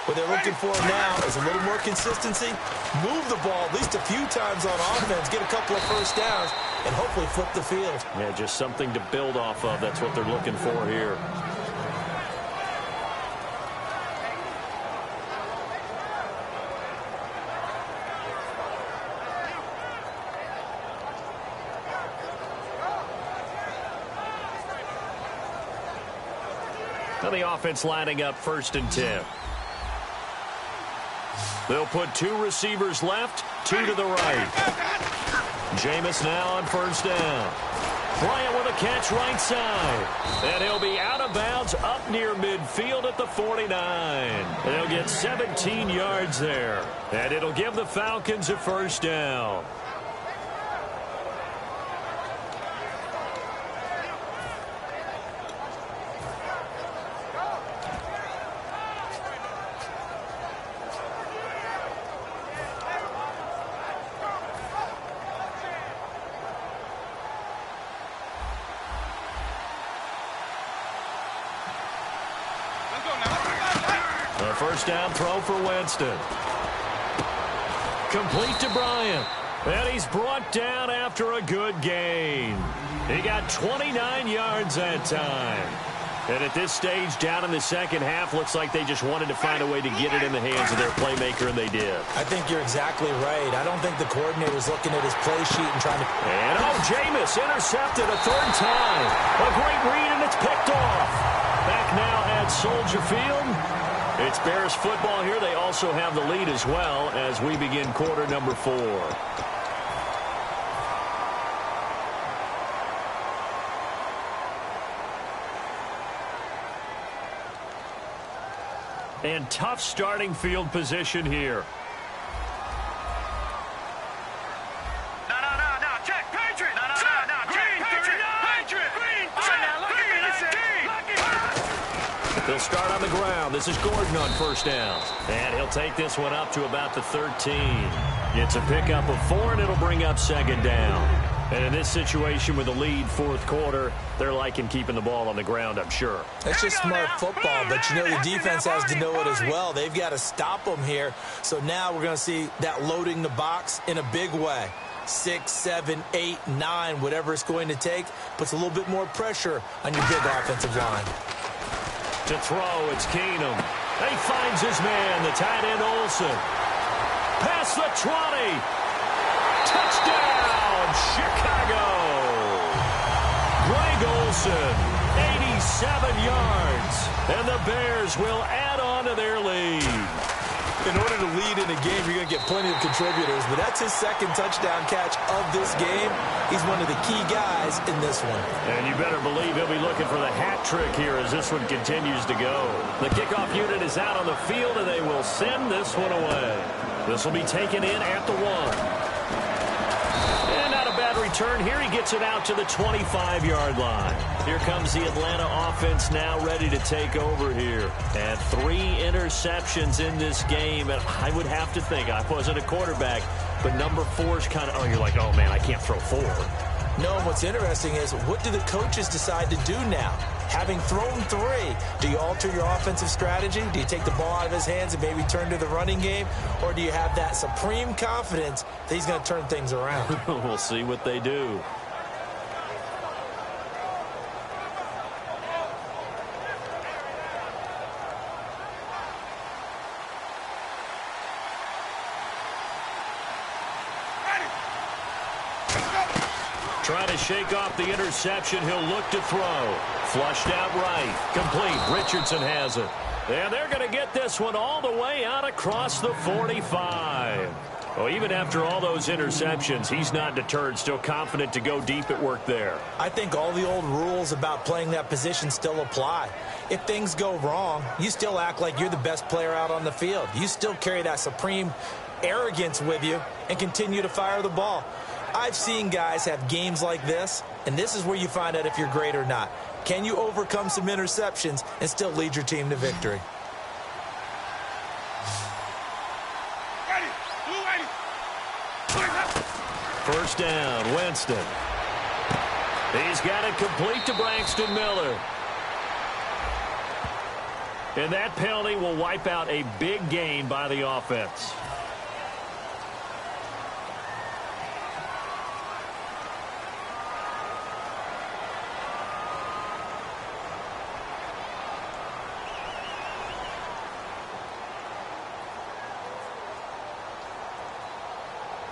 What they're looking for now is a little more consistency, move the ball at least a few times on offense, get a couple of first downs, and hopefully flip the field. Yeah, just something to build off of. That's what they're looking for here. Now the offense lining up 1st and 10. They'll put 2 receivers left, 2 to the right. Jameis now on 1st down. Bryant with a catch right side. And he'll be out of bounds up near midfield at the 49. And he'll get 17 yards there. And it'll give the Falcons a 1st down. A 1st down throw for Winston. Complete to Bryant. And he's brought down after a good gain. He got 29 yards that time. And at this stage, down in the second half, looks like they just wanted to find a way to get it in the hands of their playmaker, and they did. I think you're exactly right. I don't think the coordinator's looking at his play sheet and trying to... And, Jameis intercepted a 3rd time. A great read, and it's picked off. Back now at Soldier Field. It's Bears football here. They also have the lead as well as we begin quarter number 4. And tough starting field position here. No, check, Patriot. No, green, Patriot. Green, check, look at me, They'll start on the ground. This is Gordon on 1st down. And he'll take this one up to about the 13. Gets a pickup of 4, and it'll bring up 2nd down. And in this situation with the lead 4th quarter, they're liking keeping the ball on the ground, I'm sure. That's just smart football, but you know the defense has to know it as well. They've got to stop them here. So now we're going to see that loading the box in a big way. 6, 7, 8, 9, whatever it's going to take, puts a little bit more pressure on your big offensive line. To throw, it's Keenum. He finds his man, the tight end Olsen. Past the 20. Touchdown, Chicago. Greg Olsen, 87 yards. And the Bears will add on to their lead. In order to lead in a game, you're going to get plenty of contributors, but that's his 2nd touchdown catch of this game. He's one of the key guys in this one. And you better believe he'll be looking for the hat trick here as this one continues to go. The kickoff unit is out on the field, and they will send this one away. This will be taken in at the 1. And not a bad return here. He gets it out to the 25-yard line. Here comes the Atlanta offense now ready to take over here. And 3 interceptions in this game. And I would have to think, I wasn't a quarterback, but number 4 is kind of, you're like, oh, man, I can't throw 4. No, and what's interesting is what do the coaches decide to do now? Having thrown 3, do you alter your offensive strategy? Do you take the ball out of his hands and maybe turn to the running game? Or do you have that supreme confidence that he's going to turn things around? We'll see what they do. Trying to shake off the interception. He'll look to throw. Flushed out right. Complete. Richardson has it. And they're going to get this one all the way out across the 45. Well, even after all those interceptions, he's not deterred, still confident to go deep at work there. I think all the old rules about playing that position still apply. If things go wrong, you still act like you're the best player out on the field. You still carry that supreme arrogance with you and continue to fire the ball. I've seen guys have games like this, and this is where you find out if you're great or not. Can you overcome some interceptions and still lead your team to victory? First down, Winston. He's got it complete to Braxton Miller. And that penalty will wipe out a big gain by the offense.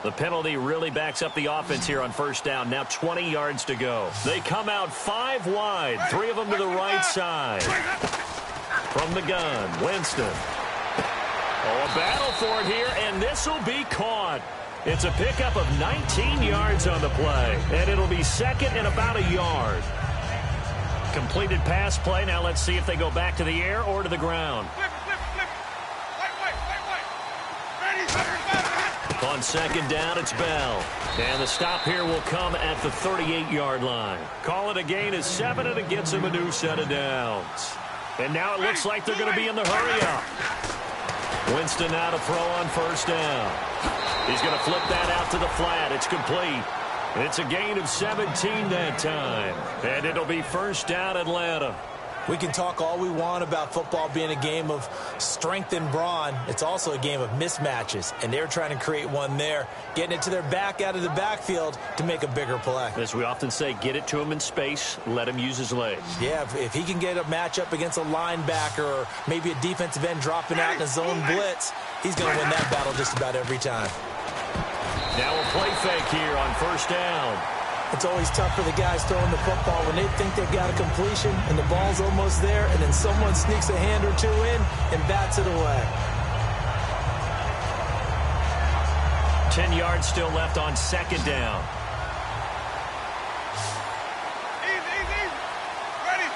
The penalty really backs up the offense here on first down. Now 20 yards to go. They come out 5 wide, 3 of them to the right side. From the gun, Winston. Oh, a battle for it here, and this will be caught. It's a pickup of 19 yards on the play, and it'll be second and about a yard. Completed pass play. Now let's see if they go back to the air or to the ground. On second down, it's Bell. And the stop here will come at the 38-yard line. Call it a gain of 7, and it gets him a new set of downs. And now it looks like they're going to be in the hurry-up. Winston now to throw on first down. He's going to flip that out to the flat. It's complete. It's a gain of 17 that time. And it'll be first down, Atlanta. We can talk all we want about football being a game of strength and brawn. It's also a game of mismatches, and they're trying to create one there, getting it to their back out of the backfield to make a bigger play. As we often say, get it to him in space, let him use his legs. Yeah, if he can get a matchup against a linebacker or maybe a defensive end dropping out in a zone blitz, he's going to win that battle just about every time. Now a play fake here on first down. It's always tough for the guys throwing the football when they think they've got a completion and the ball's almost there, and then someone sneaks a hand or two in and bats it away. 10 yards still left on second down. Easy. Ready.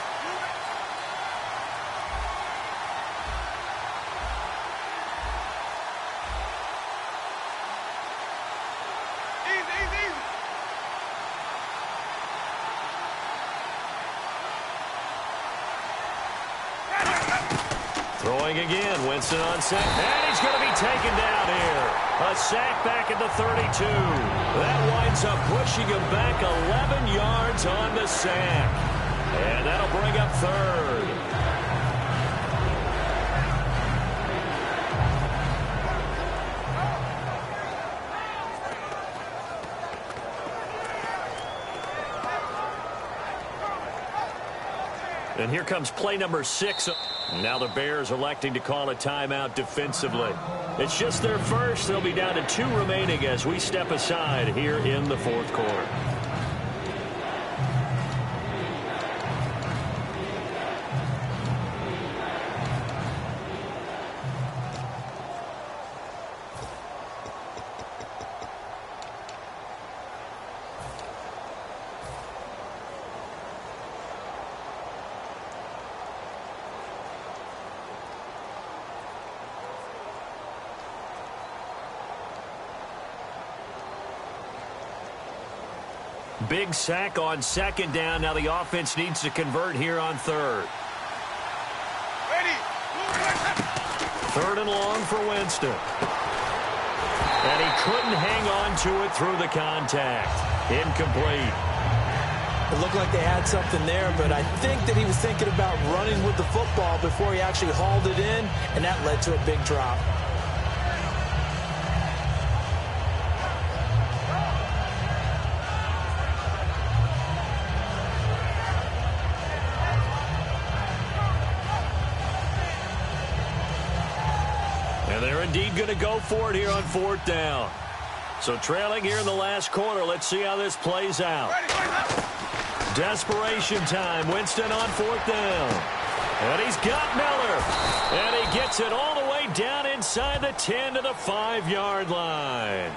Easy. Throwing again, Winston on sack, and he's going to be taken down here. A sack back at the 32. That winds up pushing him back 11 yards on the sack. And that'll bring up third. And here comes play number 6. Now the Bears electing to call a timeout defensively. It's just their first. They'll be down to 2 remaining as we step aside here in the fourth quarter. Big sack on second down. Now the offense needs to convert here on third. Ready. Third and long for Winston. And he couldn't hang on to it through the contact. Incomplete. It looked like they had something there, but I think that he was thinking about running with the football before he actually hauled it in, and that led to a big drop. And they're indeed going to go for it here on fourth down. So trailing here in the last quarter. Let's see how this plays out. Desperation time. Winston on 4th down. And he's got Miller. And he gets it all the way down inside the 10 to the 5-yard line.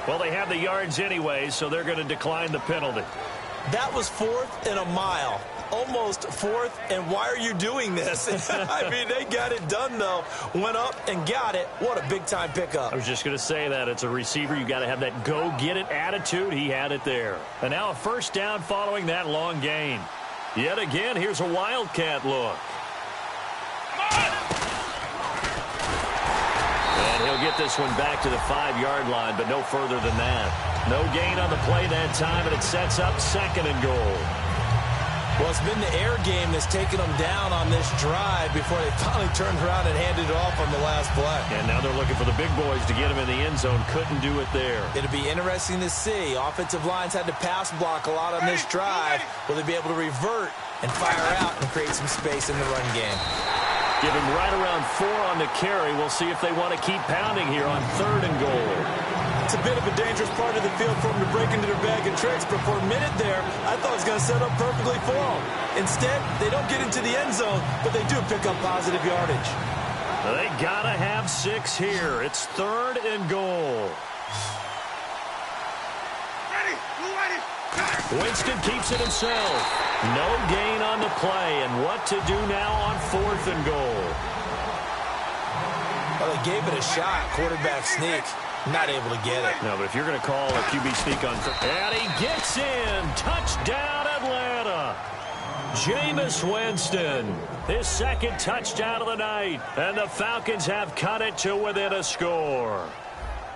Well, they have the yards anyway, so they're going to decline the penalty. That was 4th and a mile. Almost 4th, and why are you doing this? I mean, they got it done, though. Went up and got it. What a big-time pickup. I was just going to say that. It's a receiver. You got to have that go-get-it attitude. He had it there. And now a first down following that long gain. Yet again, here's a Wildcat look. And he'll get this one back to the 5-yard line, but no further than that. No gain on the play that time, and it sets up 2nd and goal. Well, it's been the air game that's taken them down on this drive before they finally turned around and handed it off on the last play. And now they're looking for the big boys to get him in the end zone. Couldn't do it there. It'll be interesting to see. Offensive lines had to pass block a lot on this drive. Will they be able to revert and fire out and create some space in the run game? Give him right around 4 on the carry. We'll see if they want to keep pounding here on 3rd and goal. It's a bit of a dangerous part of the field for them to break into their bag of tricks, but for a minute there, I thought it was going to set up perfectly for them. Instead, they don't get into the end zone, but they do pick up positive yardage. They got to have 6 here. It's 3rd and goal. Winston keeps it himself. No gain on the play, and what to do now on 4th and goal. Well, they gave it a shot, quarterback sneak. Not able to get it. No, but if you're going to call a QB sneak on... And he gets in. Touchdown, Atlanta. Jameis Winston. His 2nd touchdown of the night. And the Falcons have cut it to within a score.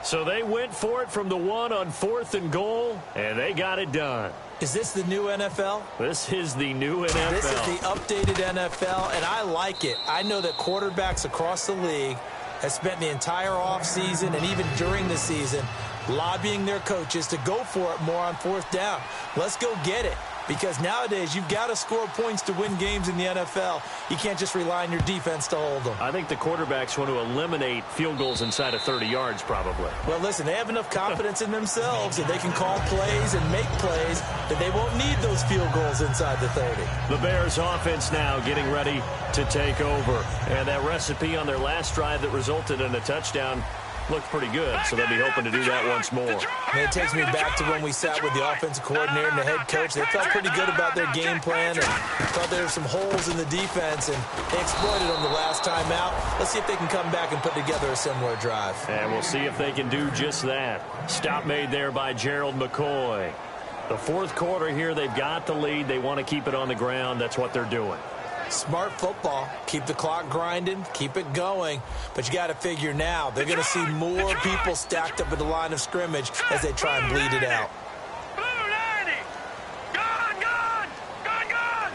So they went for it from the 1 on 4th and goal, and they got it done. Is this the new NFL? This is the new NFL. This is the updated NFL, and I like it. I know that quarterbacks across the league have spent the entire offseason and even during the season lobbying their coaches to go for it more on 4th down. Let's go get it. Because nowadays, you've got to score points to win games in the NFL. You can't just rely on your defense to hold them. I think the quarterbacks want to eliminate field goals inside of 30 yards, probably. Well, listen, they have enough confidence in themselves that they can call plays and make plays that they won't need those field goals inside the 30. The Bears offense now getting ready to take over. And that recipe on their last drive that resulted in a touchdown looked pretty good, so they'll be hoping to do that once more. And it takes me back to when we sat with the offensive coordinator and the head coach. They felt pretty good about their game plan and thought there were some holes in the defense, and they exploited them the last time out. Let's see if they can come back and put together a similar drive. And we'll see if they can do just that. Stop made there by Gerald McCoy. The 4th quarter here, they've got the lead. They want to keep it on the ground. That's what they're doing. Smart football. Keep the clock grinding. Keep it going. But you got to figure now, they're going to see more people stacked up at the line of scrimmage as they try and bleed it out. Blue 90. Gone, gone. Gone, gone.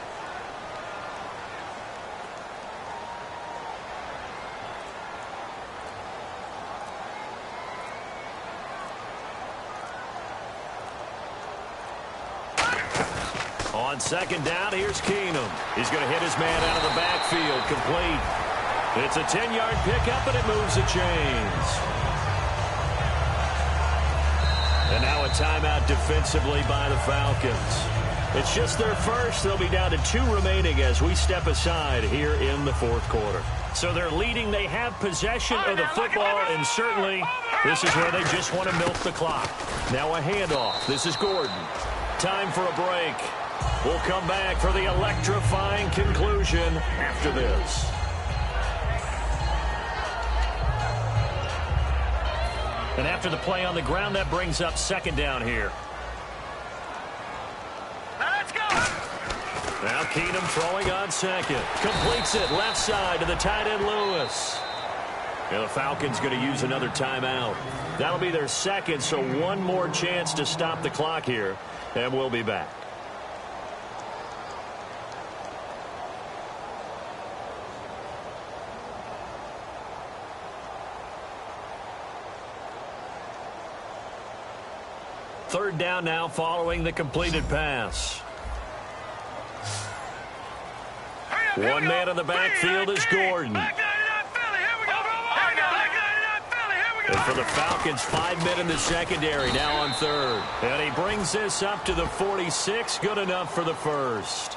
On 2nd down, here's Keenum. He's going to hit his man out of the backfield. Complete. It's a 10-yard pickup, and it moves the chains. And now a timeout defensively by the Falcons. It's just their first. They'll be down to 2 remaining as we step aside here in the 4th quarter. So they're leading. They have possession of the football, and certainly this is where they just want to milk the clock. Now a handoff. This is Gordon. Time for a break. We'll come back for the electrifying conclusion after this. And after the play on the ground, that brings up 2nd down here. Let's go. Now Keenum throwing on 2nd. Completes it left side to the tight end Lewis. And the Falcons going to use another timeout. That'll be their 2nd, so one more chance to stop the clock here. And we'll be back. Third down now following the completed pass. One man in the backfield is Gordon. And for the Falcons, 5 men in the secondary, now on third. And he brings this up to the 46, good enough for the first.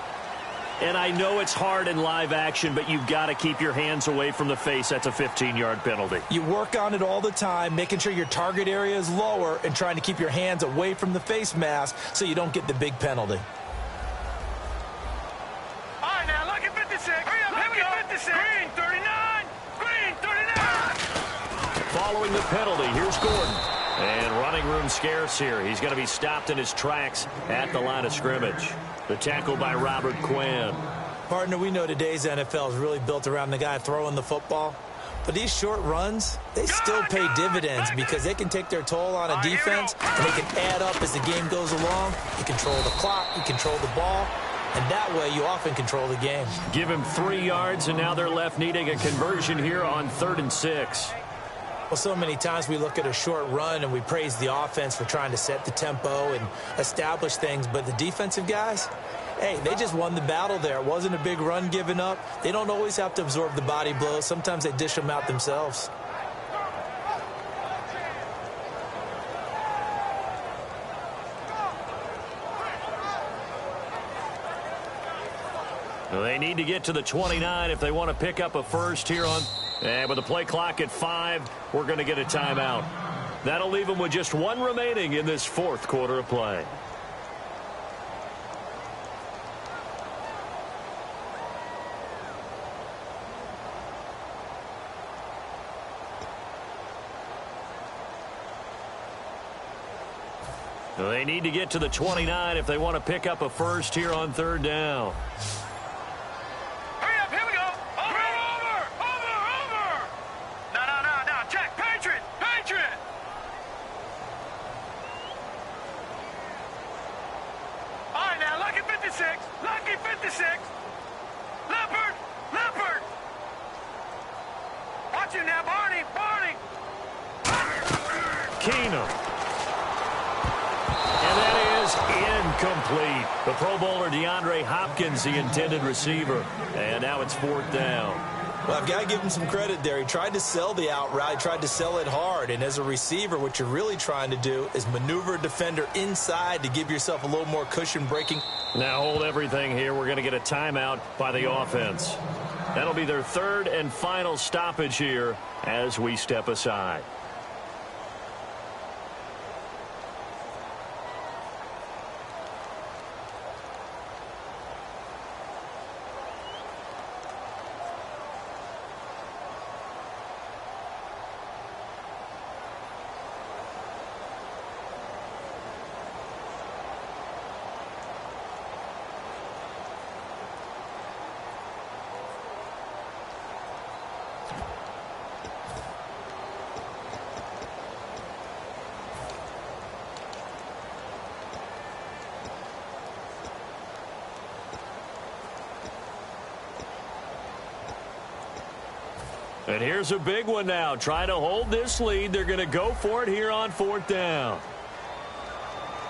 And I know it's hard in live action, but you've got to keep your hands away from the face. That's a 15-yard penalty. You work on it all the time, making sure your target area is lower and trying to keep your hands away from the face mask so you don't get the big penalty. All right, now, look at 56. Hurry up, here we go. 56. Green, 39. Green, 39. Following the penalty, here's Gordon. And running room scarce here. He's going to be stopped in his tracks at the line of scrimmage. The tackle by Robert Quinn. Partner, we know today's NFL is really built around the guy throwing the football. But these short runs, they still pay dividends because they can take their toll on a defense, and they can add up as the game goes along. You control the clock, you control the ball, and that way you often control the game. Give him 3 yards, and now they're left needing a conversion here on 3rd and 6. Well, so many times we look at a short run and we praise the offense for trying to set the tempo and establish things, but the defensive guys, hey, they just won the battle there. It wasn't a big run given up. They don't always have to absorb the body blows. Sometimes they dish them out themselves. Well, they need to get to the 29 if they want to pick up a first here on... And with the play clock at 5, we're going to get a timeout. That'll leave them with just 1 remaining in this 4th quarter of play. Well, they need to get to the 29 if they want to pick up a first here on 3rd down. The Pro Bowler DeAndre Hopkins, the intended receiver. And now it's 4th down. Well, I've got to give him some credit there. He tried to sell the out route, tried to sell it hard. And as a receiver, what you're really trying to do is maneuver a defender inside to give yourself a little more cushion breaking. Now hold everything here. We're going to get a timeout by the offense. That'll be their 3rd and final stoppage here as we step aside. And here's a big one now. Trying to hold this lead. They're going to go for it here on 4th down.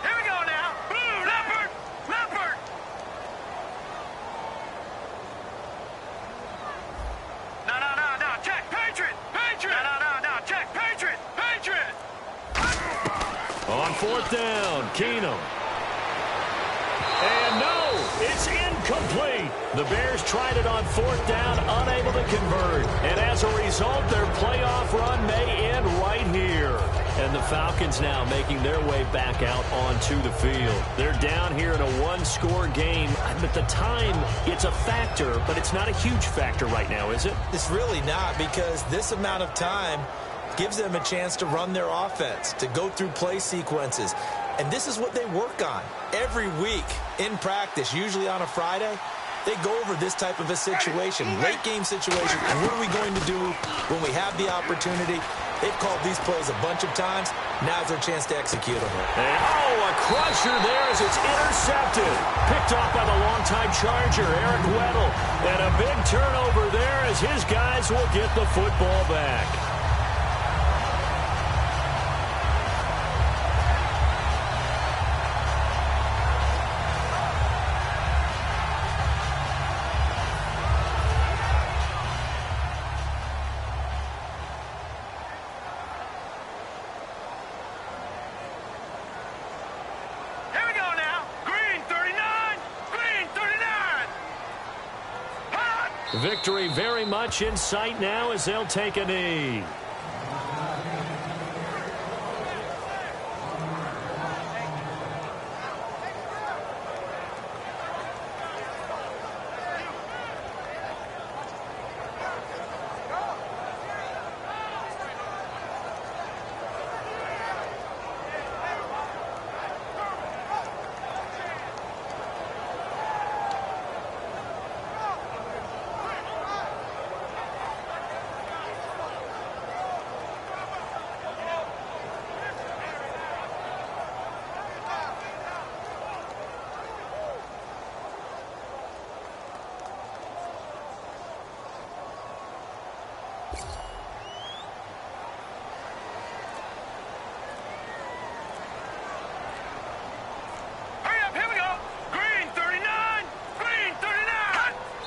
Here we go now. Boom, Leopard, Leopard. No. Check, Patriot. No. Check, Patriot. On 4th down, Keenum. And no, it's incomplete. The Bears tried it on 4th down, unable to convert. And as a result, their playoff run may end right here. And the Falcons now making their way back out onto the field. They're down here in a 1-score game. At the time, it's a factor, but it's not a huge factor right now, is it? It's really not, because this amount of time gives them a chance to run their offense, to go through play sequences. And this is what they work on every week in practice, usually on a Friday. They go over this type of a situation, late game situation, and what are we going to do when we have the opportunity? They've called these plays a bunch of times. Now's their chance to execute them. And, a crusher there as it's intercepted. Picked off by the longtime Charger, Eric Weddle. And a big turnover there as his guys will get the football back. Victory very much in sight now as they'll take a knee.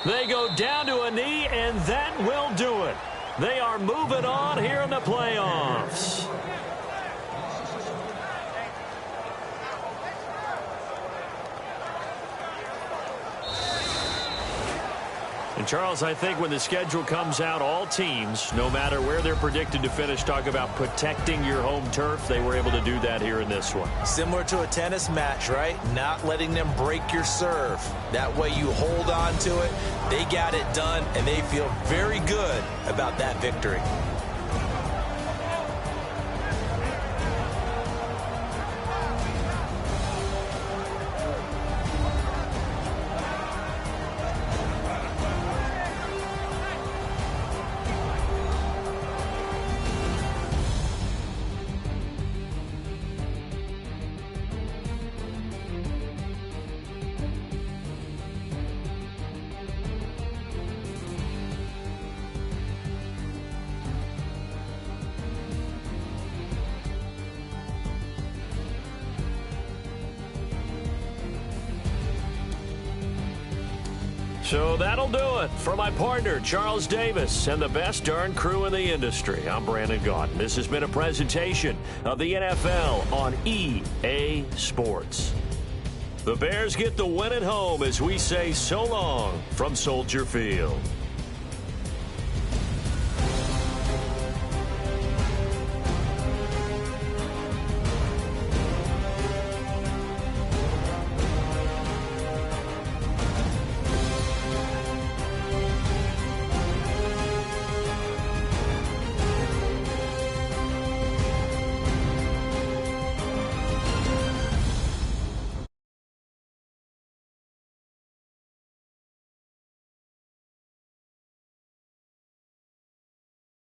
They go down to a knee, and that will do it. They are moving on here in the playoffs. And Charles, I think when the schedule comes out, all teams, no matter where they're predicted to finish, talk about protecting your home turf. They were able to do that here in this one. Similar to a tennis match, right? Not letting them break your serve. That way you hold on to it. They got it done, and they feel very good about that victory. So that'll do it. For my partner, Charles Davis, and the best darn crew in the industry, I'm Brandon Gaudin. This has been a presentation of the NFL on EA Sports. The Bears get the win at home as we say so long from Soldier Field.